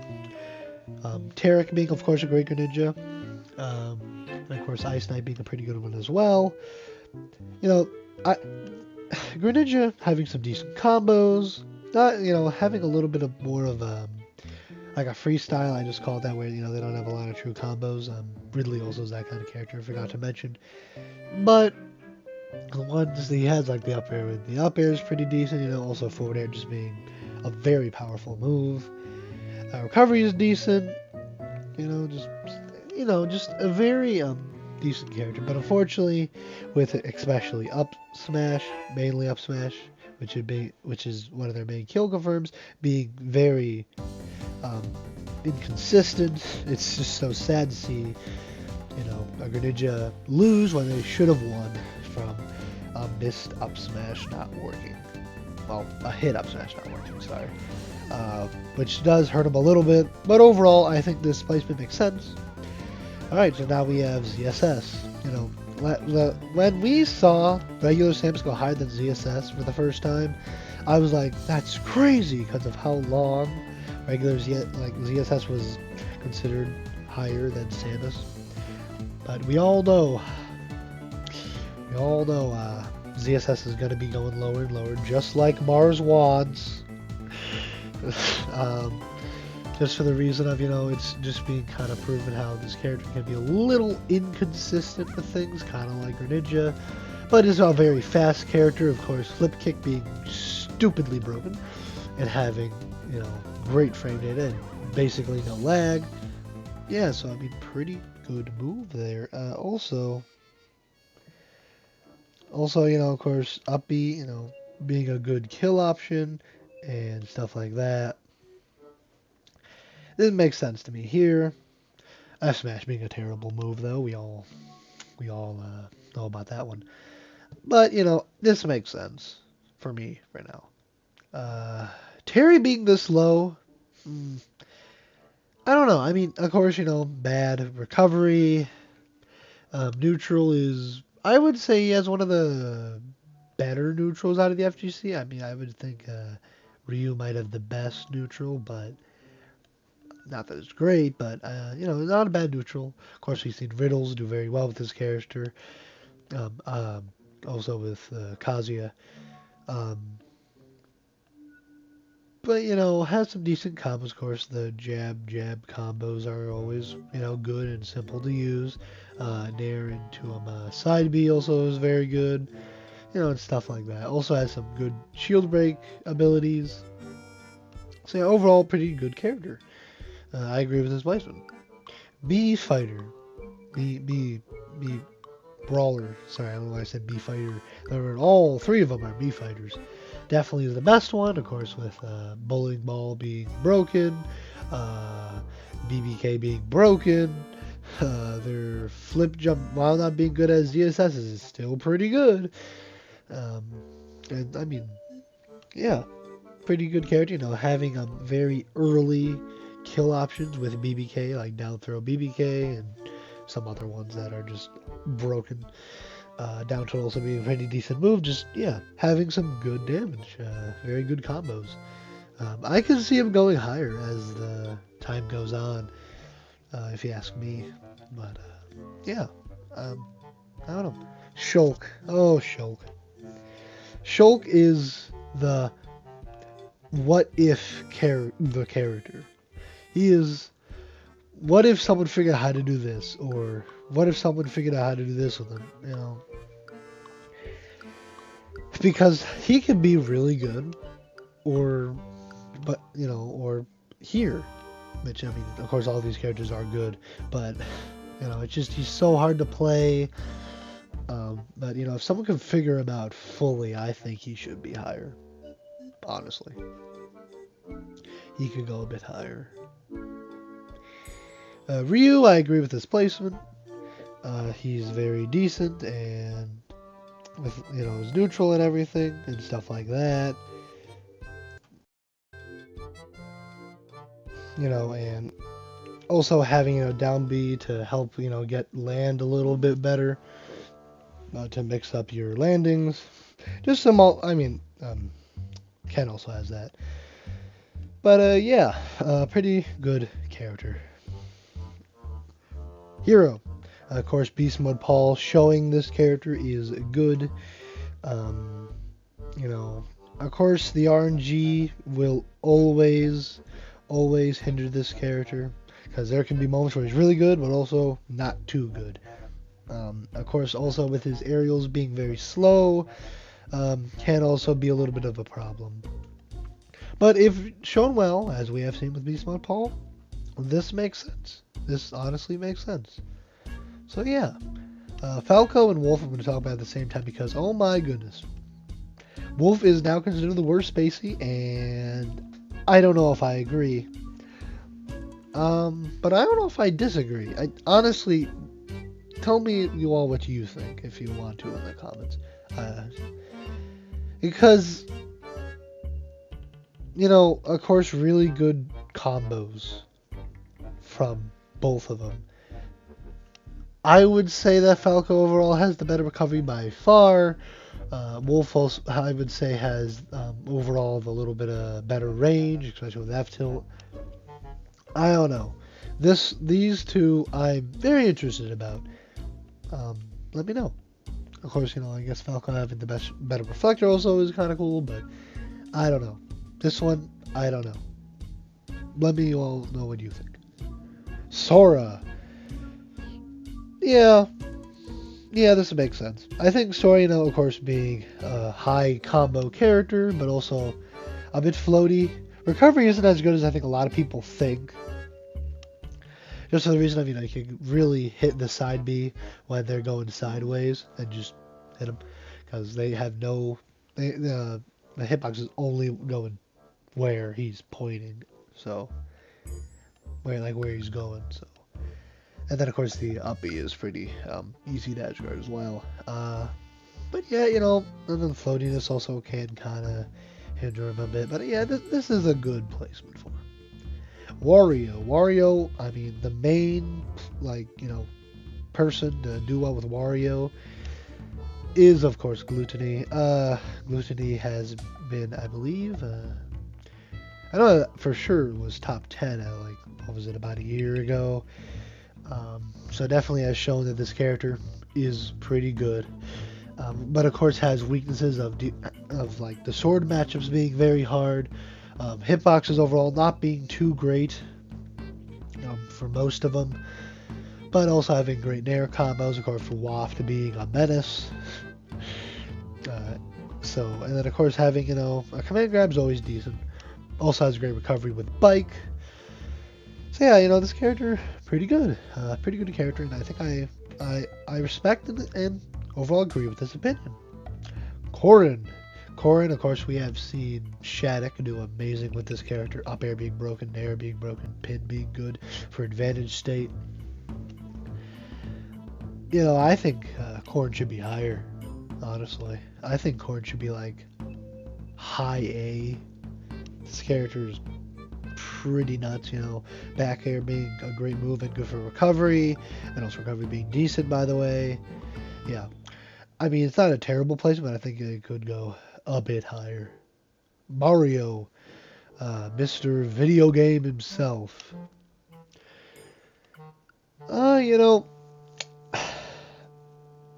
Tarek being, of course, a great Greninja. And, of course, Ice Knight being a pretty good one as well. You know, Greninja having some decent combos. You know, having a little bit of more of like a freestyle, I just call it that, where, you know, they don't have a lot of true combos. Ridley also is that kind of character, I forgot to mention. But the ones that he has, like the up air, the up air is pretty decent, you know, also forward air just being a very powerful move. Recovery is decent, you know, just a very decent character. But unfortunately, with especially up smash, mainly up smash, which is one of their main kill confirms, being very inconsistent. It's just so sad to see, you know, a Greninja lose when they should have won from a missed up smash not working. Well, a hit up smash not working, sorry. Which does hurt him a little bit, but overall, I think this placement makes sense. Alright, so now we have ZSS. You know, when we saw regular Samus go higher than ZSS for the first time, I was like, that's crazy because of how long regular ZSS was considered higher than Samus. But we all know ZSS is going to be going lower and lower, just like Mars Wands. Just for the reason of, it's just being kind of proven how this character can be a little inconsistent with things, kind of like Greninja, but is a very fast character. Of course, Flip Kick being stupidly broken and having, great frame data and basically no lag. Yeah, so I mean, pretty good move there. Also, of course, up B, being a good kill option and stuff like that. This makes sense to me here. F smash being a terrible move, though. We all know about that one. But this makes sense for me right now. Terry being this low, I don't know. I mean, of course, bad recovery. Neutral is, I would say, he has one of the better neutrals out of the FGC. I mean, I would think Ryu might have the best neutral, but not that it's great, but not a bad neutral. Of course, we've seen Riddles do very well with this character. Also with Kazuya. But has some decent combos. Of course, the jab combos are always good and simple to use. Nair into side B also is very good. And stuff like that. Also has some good shield break abilities. So overall, pretty good character. I agree with his placement. B fighter, B brawler. Sorry, I don't know why I said B fighter. All three of them are B fighters. Definitely the best one, of course, with bowling ball being broken, BBK being broken. Their flip jump, while not being good as ZSS, is still pretty good. And I mean, yeah, pretty good character. Having a very early kill options with BBK, like down throw BBK and some other ones that are just broken. Down to also being a pretty decent move. Just, having some good damage. Very good combos. I can see him going higher as the time goes on, if you ask me. But, I don't know. Shulk. Oh, Shulk. Shulk is the what-if character. He is, what if someone figured out how to do this? Or what if someone figured out how to do this with him? Because he can be really good, or here. Which, I mean, of course, all these characters are good, but it's just he's so hard to play. But if someone can figure him out fully, I think he should be higher. Honestly, he could go a bit higher. Ryu, I agree with his placement. He's very decent, and with his neutral and everything and stuff like that. And also having down B to help get land a little bit better, to mix up your landings. Just some, Ken also has that. But pretty good character. Hero. Of course, Beast Mode Paul showing this character is good. Of course, the RNG will always hinder this character, because there can be moments where he's really good, but also not too good. Of course, also with his aerials being very slow, can also be a little bit of a problem. But if shown well, as we have seen with Beast Mode Paul, this makes sense. This honestly makes sense. So yeah, Falco and Wolf I'm going to talk about at the same time, because oh my goodness, Wolf is now considered the worst Spacey, and I don't know if I agree. But I don't know if I disagree. I honestly, tell me you all what you think if you want to in the comments. Because of course, really good combos from both of them. I would say that Falco overall has the better recovery by far. Wolf also, I would say, has overall a little bit of better range, especially with F-tilt. I don't know. These two I'm very interested about. Let me know. Of course, I guess Falcon having the better reflector also is kind of cool, but I don't know. This one, I don't know. Let me all know what you think. Sora. Yeah, this makes sense. I think Sora, of course, being a high combo character, but also a bit floaty. Recovery isn't as good as I think a lot of people think. Just for the reason of, you can really hit the side B when they're going sideways and just hit them. Because they have no... the hitbox is only going where he's pointing. So, where he's going. So, and then, of course, the up B is pretty easy to edge guard as well. But yeah, and then the floatiness also can kind of hinder him a bit. But yeah, this is a good placement for him. Wario, I mean, the main, person to do well with Wario is, of course, Gluttony. Gluttony has been, I believe, I know that for sure it was top 10 at, what was it, about a year ago. So definitely has shown that this character is pretty good. But of course has weaknesses of the sword matchups being very hard. Hitboxes overall not being too great for most of them, but also having great nair combos, of course, for Waft being a menace. And then of course having, a command grab's always decent. Also has great recovery with bike. So yeah, this character, pretty good character, and I think I respect and overall agree with this opinion. Corrin, of course, we have seen Shattuck do amazing with this character. Up air being broken, nair being broken, pin being good for advantage state. I think Corrin should be higher, honestly. I think Corrin should be high A. This character is pretty nuts, Back air being a great move and good for recovery, and also recovery being decent, by the way. Yeah. I mean, it's not a terrible placement, but I think it could go a bit higher. Mario, Mr. Video Game himself.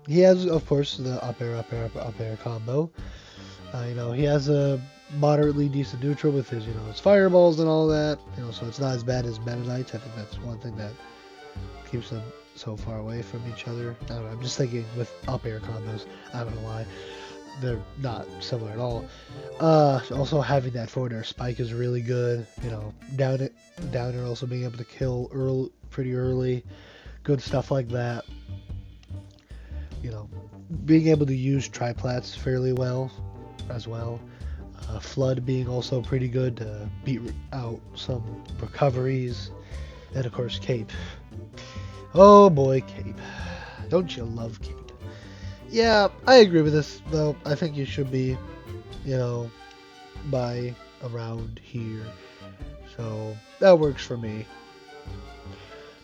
He has, of course, the up air combo. He has a moderately decent neutral with his, his fireballs and all that. So it's not as bad as Meta Knights. I think that's one thing that keeps them so far away from each other. I don't know, I'm just thinking with up air combos, I don't know why they're not similar at all. Also having that forward air spike is really good. Down air also being able to kill pretty early, good stuff like that. Being able to use triplats fairly well as well. Flood being also pretty good to beat out some recoveries, and of course Cape. Oh boy, Cape. Don't you love Cape? Yeah, I agree with this, though. I think you should be, by around here. So, that works for me.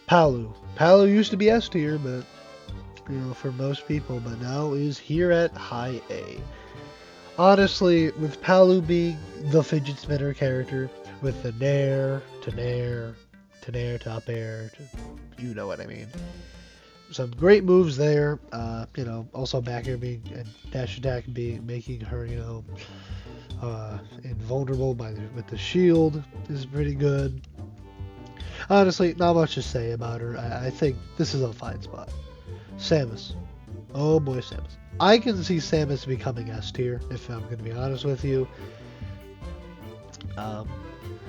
Palu. Palu used to be S tier, but, for most people, but now is here at high A. Honestly, with Palu being the fidget spinner character, with the nair to nair to nair to up air to, you know what I mean. Some great moves there. Also back air being and dash attack making her, invulnerable with the shield is pretty good. Honestly, not much to say about her. I think this is a fine spot. Samus. Oh boy, Samus. I can see Samus becoming S tier, if I'm going to be honest with you.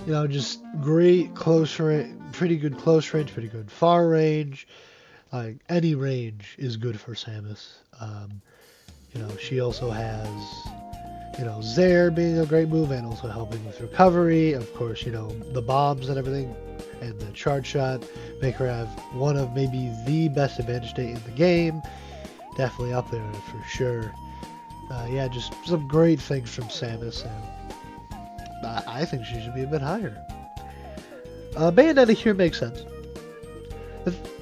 Just great close range, pretty good close range, pretty good far range. Any range is good for Samus. She also has, Zair being a great move and also helping with recovery. Of course, the bombs and everything and the charge shot make her have one of maybe the best advantage state in the game. Definitely up there for sure. Just some great things from Samus, and I think she should be a bit higher. Bayonetta here makes sense.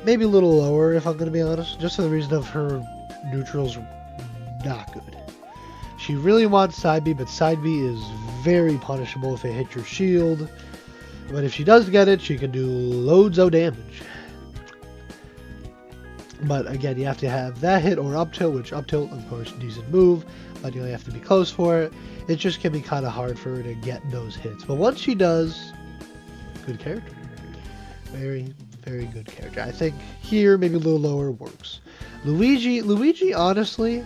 Maybe a little lower, if I'm going to be honest, just for the reason of her neutrals not good. She really wants side B, but side B is very punishable if it hits your shield. But if she does get it, she can do loads of damage. But again, you have to have that hit or up tilt, which up tilt, of course, decent move, but you only have to be close for it. It just can be kind of hard for her to get those hits. But once she does, good character. Very, very good character. I think here, maybe a little lower works. Luigi, honestly,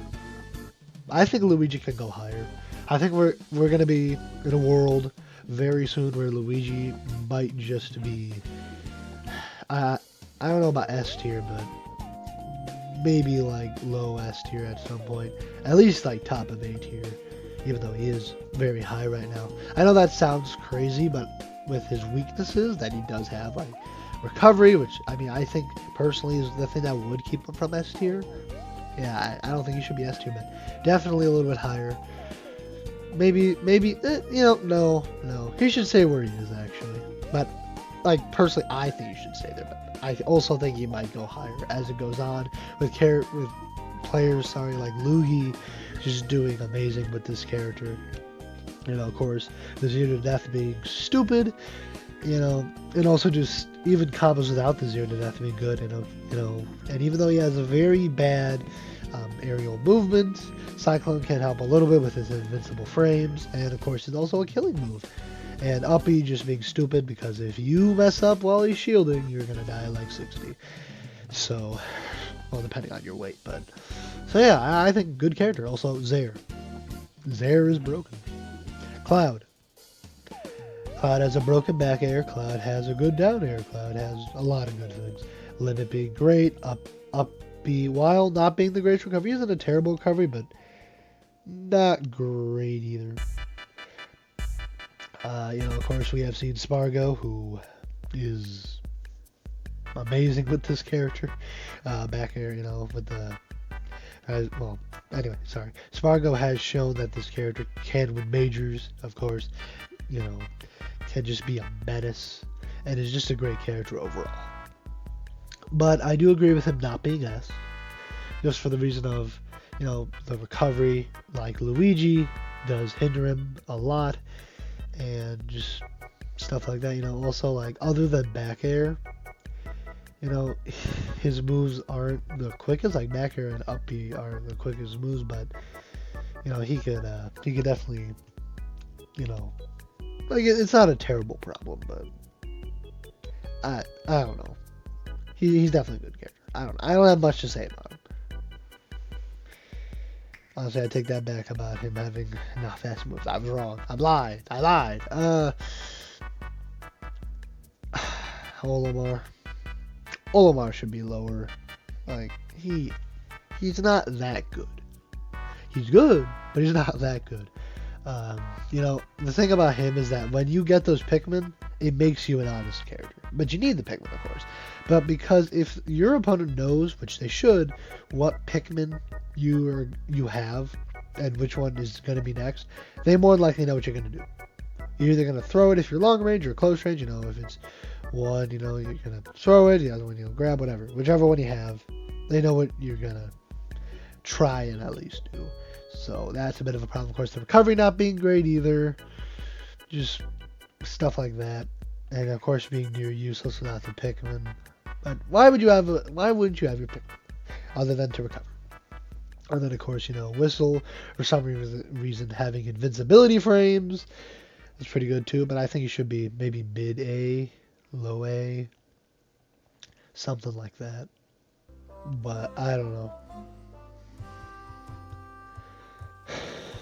I think Luigi can go higher. I think we're going to be in a world very soon where Luigi might just be, I don't know about S tier, but maybe like low S tier at some point. At least like top of A tier, even though he is very high right now. I know that sounds crazy, but with his weaknesses that he does have, like recovery, which I mean, I think personally is the thing that would keep him from S tier. Yeah, I don't think he should be S tier, but definitely a little bit higher. Maybe, no. He should stay where he is, actually. But, like, personally, I think he should stay there. But I also think he might go higher as it goes on with players, like Luigi, just doing amazing with this character. You know, of course, the Zero to Death being stupid, you know, and also just even combos without the Zero to Death being good, and even though he has a very bad aerial movement, Cyclone can help a little bit with his invincible frames, and of course, it's also a killing move. And Uppy just being stupid, because if you mess up while he's shielding, you're gonna die at like 60. So, well, depending on your weight, but so yeah, I think good character. Also, Zaire is broken. Cloud has a broken back air. Cloud has a good down air. Cloud has a lot of good things. Limit being great. Uppy, while not being the greatest recovery, isn't a terrible recovery, but not great either. Of course, we have seen Spargo, who is amazing with this character. Back air, with the... sorry. Spargo has shown that this character can win majors, of course. Can just be a menace, and is just a great character overall. But I do agree with him not being S, just for the reason of, the recovery, like Luigi, does hinder him a lot, and just stuff like that. Also, like, other than back air, his moves aren't the quickest. Like, back air and up B are the quickest moves, but he could definitely, like, it's not a terrible problem, but I don't know. He's definitely a good character. I don't have much to say about him. Honestly, I take that back about him having not fast moves. I was wrong. I lied. Olimar should be lower. Like, he's not that good. He's good, but he's not that good. The thing about him is that when you get those Pikmin, it makes you an honest character. But you need the Pikmin, of course. But because if your opponent knows, which they should, what Pikmin you have and which one is going to be next, they more than likely know what you're going to do. You're either going to throw it if you're long range or close range. If it's one, you're going to throw it. The other one, grab whatever. Whichever one you have, they know what you're going to try and at least do. So that's a bit of a problem. Of course, the recovery not being great either. Just stuff like that. And of course, being near useless without the Pikmin. But why wouldn't you have your Pikmin other than to recover? And then, of course, Whistle, for some reason, having invincibility frames is pretty good too. But I think he should be maybe mid A, low A, something like that. But I don't know.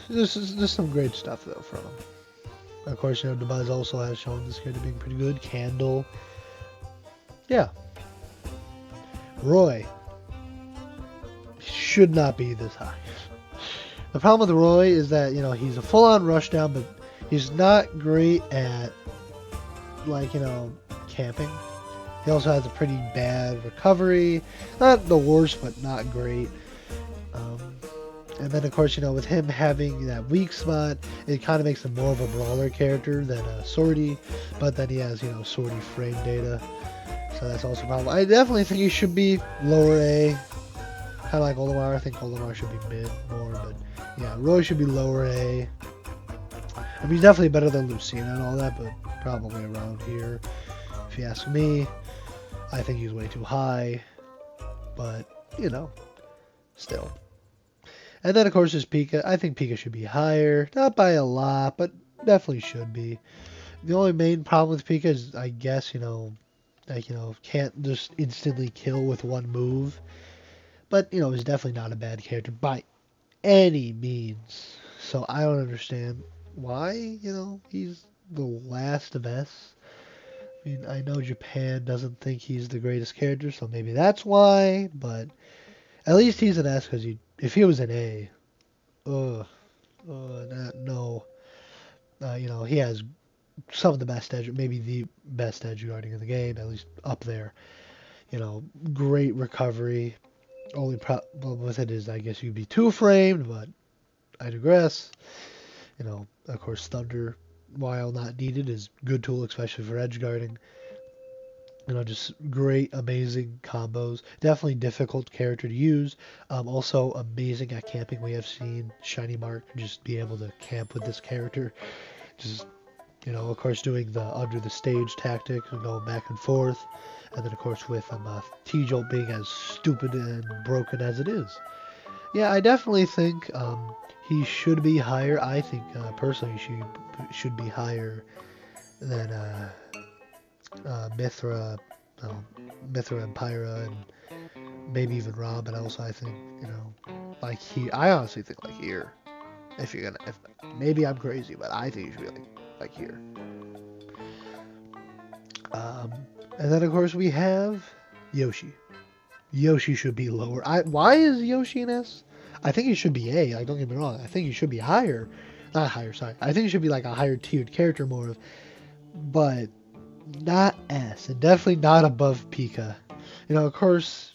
This is just some great stuff though from him. Of course, DeBuzz also has shown this character being pretty good. Candle, yeah. Roy should not be this high. The problem with Roy is that he's a full-on rushdown, but he's not great at camping. He also has a pretty bad recovery. Not the worst, but not great. And then, of course, with him having that weak spot, it kind of makes him more of a brawler character than a Swordy. But then he has, Swordy frame data. So that's also a problem. I definitely think he should be lower A. Kind of like Olimar. I think Olimar should be mid more. But, yeah, Roy should be lower A. I mean, he's definitely better than Lucina and all that. But probably around here. If you ask me, I think he's way too high, but, you know, still. And then, of course, there's Pika. I think Pika should be higher. Not by a lot, but definitely should be. The only main problem with Pika is, I guess, can't just instantly kill with one move. But, he's definitely not a bad character by any means. So I don't understand why, he's the last of S. I mean, I know Japan doesn't think he's the greatest character, so maybe that's why, but at least he's an S, because if he was an A, no. He has some of the best edge, maybe the best edge guarding in the game, at least up there. Great recovery. Only problem with it is, I guess you'd be two-framed, but I digress. Of course, Thunder, while not needed, is good tool, especially for edge guarding. Just great, amazing combos. Definitely difficult character to use. Also amazing at camping. We have seen Shiny Mark just be able to camp with this character. Just, of course, doing the under the stage tactic and going back and forth. And then, of course, with T-Jolt being as stupid and broken as it is. Yeah, I definitely think he should be higher. I think, personally, he should be higher than Mithra and Pyra, and maybe even Rob. But also, I think, I honestly think here. If maybe I'm crazy, but I think you should be like here. And then, of course, we have Yoshi. Yoshi should be lower. Why is Yoshi an S? I think he should be A. Don't get me wrong. I think he should be higher. Not higher, sorry. I think he should be like a higher tiered character more of. But not S. And definitely not above Pika. Of course,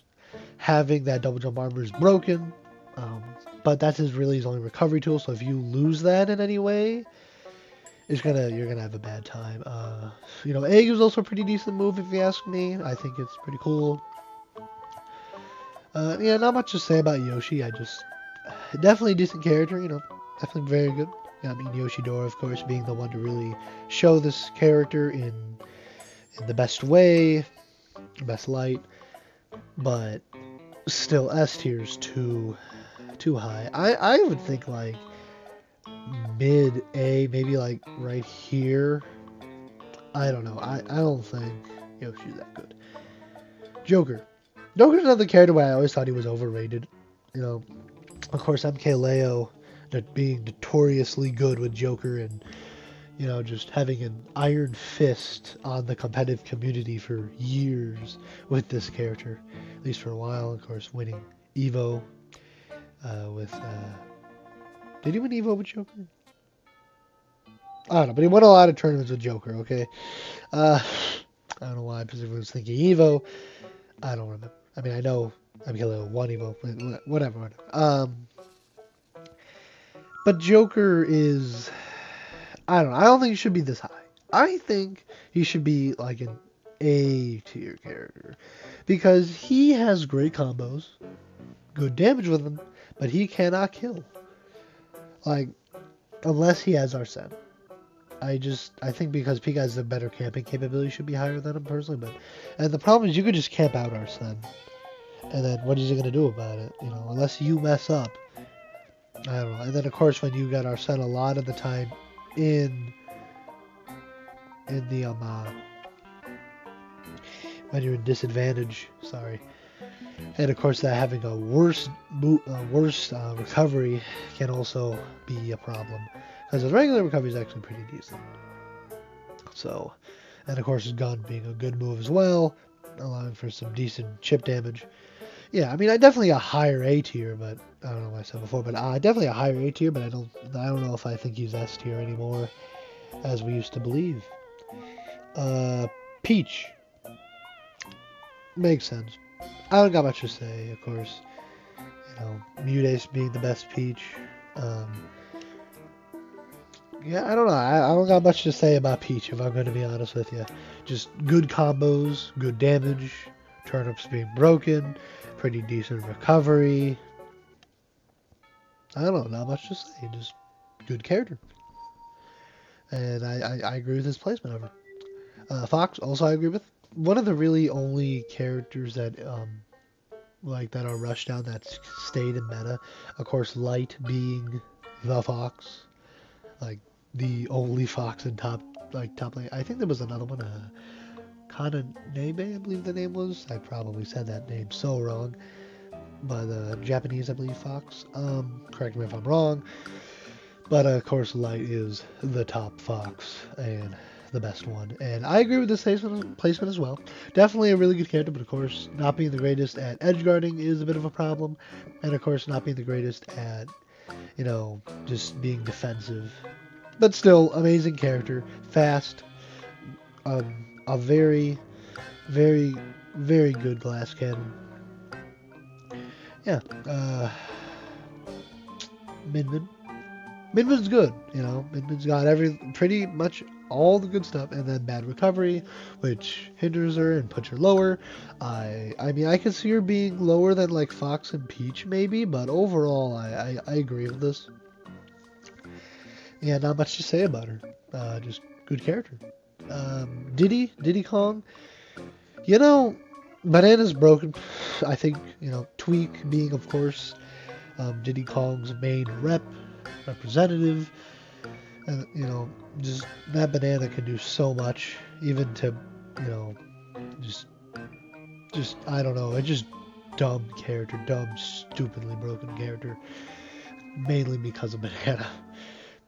having that double jump armor is broken. But that's really his only recovery tool. So if you lose that in any way, you're gonna have a bad time. Egg is also a pretty decent move if you ask me. I think it's pretty cool. Not much to say about Yoshi. Definitely a decent character. Definitely very good. Yoshidora, of course, being the one to really show this character in the best way, best light. But still, S tier's too high. I would think like mid A, maybe like right here. I don't know. I don't think Yoshi's that good. Joker's another character where I always thought he was overrated. Of course, MKLeo being notoriously good with Joker, and just having an iron fist on the competitive community for years with this character, at least for a while. Of course, winning Evo with. Did he win Evo with Joker? I don't know, but he won a lot of tournaments with Joker. Okay, I don't know why everyone was thinking Evo. I don't remember. I mean, I know MKLeo won Evo, whatever. But Joker is, I don't know. I don't think he should be this high. I think he should be like an A tier character, because he has great combos, good damage with them, but he cannot kill. Unless he has Arsene. I think because Pika has the better camping capability, should be higher than him personally. And the problem is you could just camp out Arsene, and then what is he gonna do about it? Unless you mess up. I don't know. And then of course when you got Arsene a lot of the time in the when you're in disadvantage, and of course that having a worse recovery can also be a problem, because his regular recovery is actually pretty decent. So, and of course his gun being a good move as well, allowing for some decent chip damage. Yeah, I mean, I definitely a higher A tier, but I don't know what I said before, but definitely a higher A tier, but I don't know if I think he's S tier anymore, as we used to believe. Peach. Makes sense. I don't got much to say, of course. Mudace being the best Peach. Yeah, I don't know. I don't got much to say about Peach, if I'm going to be honest with you. Just good combos, good damage, turnips being broken, pretty decent recovery. I don't know, not much to say. Just good character. And I agree with his placement of her. Fox, also I agree with. One of the really only characters that like that are rushed down that stayed in meta, of course, Light being the Fox, like the only Fox in top lane. I think there was another one, Kananebe, I believe the name was. I probably said that name so wrong, but Japanese, I believe, Fox. Correct me if I'm wrong. But of course, Light is the top Fox and the best one. And I agree with this placement as well. Definitely a really good character, but of course, not being the greatest at edge guarding is a bit of a problem. And of course, not being the greatest at, just being defensive. But still, amazing character, fast, a very, very, very good glass cannon. Yeah, Min Minmin's good, Minmin's got pretty much all the good stuff, and then bad recovery, which hinders her and puts her lower. I mean, I could see her being lower than like Fox and Peach maybe, but overall, I agree with this. Yeah, not much to say about her. Just good character. Diddy Kong. Banana's broken. I think Tweak being, of course, Diddy Kong's main representative. And, just that banana can do so much, even to, just I don't know, it's just dumb character, dumb, stupidly broken character, mainly because of banana,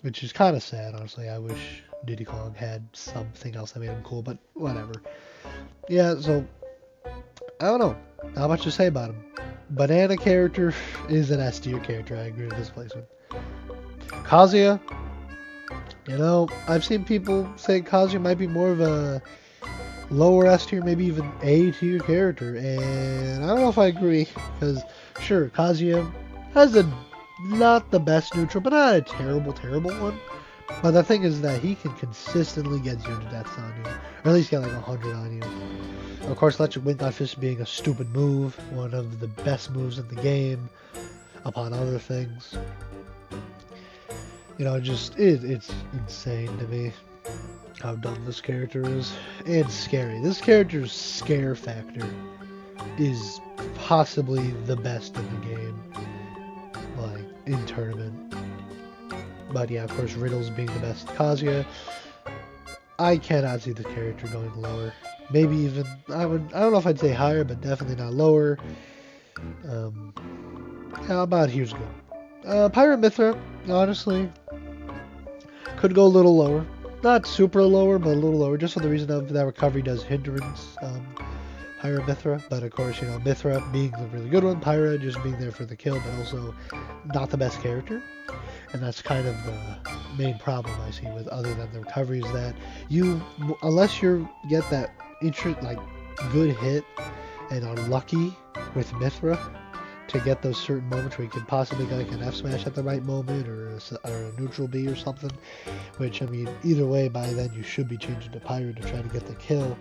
which is kind of sad, honestly. I wish Diddy Kong had something else that made him cool, but whatever. Yeah, so, I don't know, not much to say about him. Banana character is an S tier character, I agree with this placement. Kazuya, I've seen people say Kazuya might be more of a lower S tier, maybe even A tier character, and I don't know if I agree, because sure, Kazuya has not the best neutral, but not a terrible one. But the thing is that he can consistently get 0 to deaths on you, or at least get like 100 on you. Of course, Electric Wind Fist being a stupid move, one of the best moves in the game, upon other things. It's insane to me how dumb this character is, and scary. This character's scare factor is possibly the best in the game, like, in tournament. But yeah, of course, Riddles being the best. Kazuya, I cannot see the character going lower. Maybe even, I don't know if I'd say higher, but definitely not lower. How about here's good. Pirate Mithra, honestly, could go a little lower. Not super lower, but a little lower, just for the reason of that recovery does hindrance Pyra Mithra. But of course, Mithra being the really good one, Pyra just being there for the kill, but also not the best character. And that's kind of the main problem I see with, other than the recovery, is that unless you get that good hit and are lucky with Mithra to get those certain moments where you can possibly get like an F smash at the right moment, or a neutral B or something, which, I mean, either way, by then you should be changing to Pyro to try to get the kill.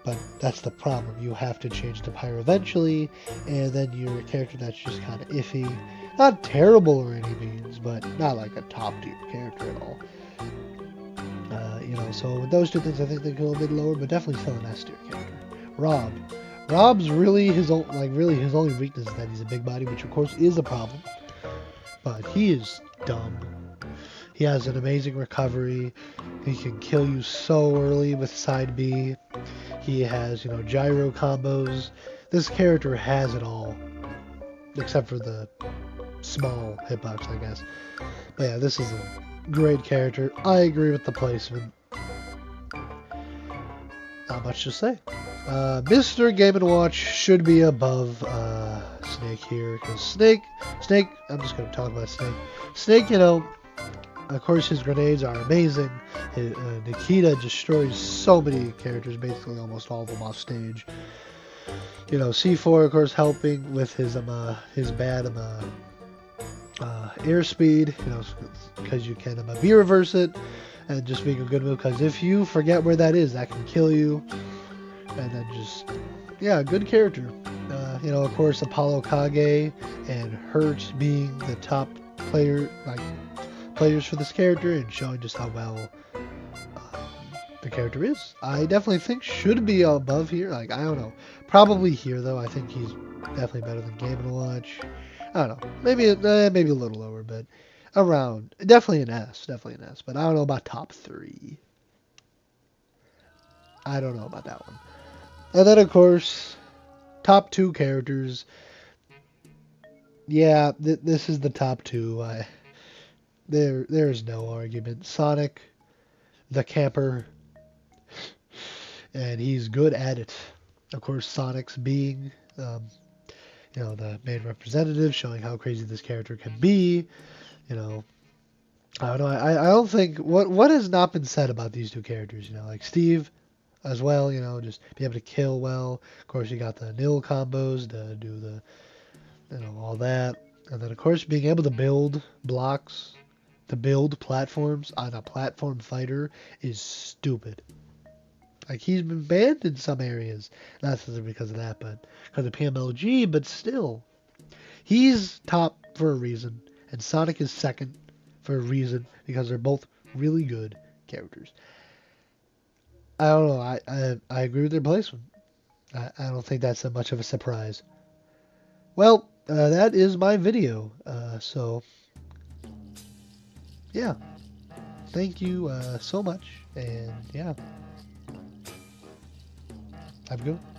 But that's the problem. You have to change to Pyro eventually, and then you're a character that's just kind of iffy. Not terrible or any means, but not like a top tier character at all. So with those two things, I think they go a bit lower, but definitely still an S tier character. Rob's really his only weakness is that he's a big body, which of course is a problem. But he is dumb. He has an amazing recovery. He can kill you so early with side B. He has, gyro combos. This character has it all, except for the small hitbox, I guess. But yeah, this is a great character. I agree with the placement. Not much to say. Mr. Game & Watch should be above Snake here, because Snake, I'm just going to talk about Snake. Snake, of course his grenades are amazing. Nikita destroys so many characters, basically almost all of them off stage. C4, of course, helping with his bad airspeed, because you can B-reverse it, and just being a good move, because if you forget where that is, that can kill you. And then good character. Of course, Apollo Kage and Hurt being the top players for this character, and showing just how well the character is. I definitely think should be above here. Like, I don't know. Probably here, though. I think he's definitely better than Game & Watch. I don't know. Maybe a little lower, but around. Definitely an S. Definitely an S. But I don't know about top 3. I don't know about that one. And then, of course, top 2 characters. Yeah, this is the top 2. There's no argument. Sonic, the camper, and he's good at it. Of course, Sonic's being, the main representative, showing how crazy this character can be. You know, I don't know. I don't think what has not been said about these two characters. Like Steve as well. Just be able to kill well. Of course, you got the nil combos to do the, all that, and then of course being able to build blocks, to build platforms on a platform fighter is stupid. Like, he's been banned in some areas. Not necessarily because of that, but because of PMLG, but still. He's top for a reason, and Sonic is second for a reason, because they're both really good characters. I don't know. I agree with their placement. I don't think that's much of a surprise. Well, that is my video. So, yeah. Thank you so much, and yeah. Have a good one.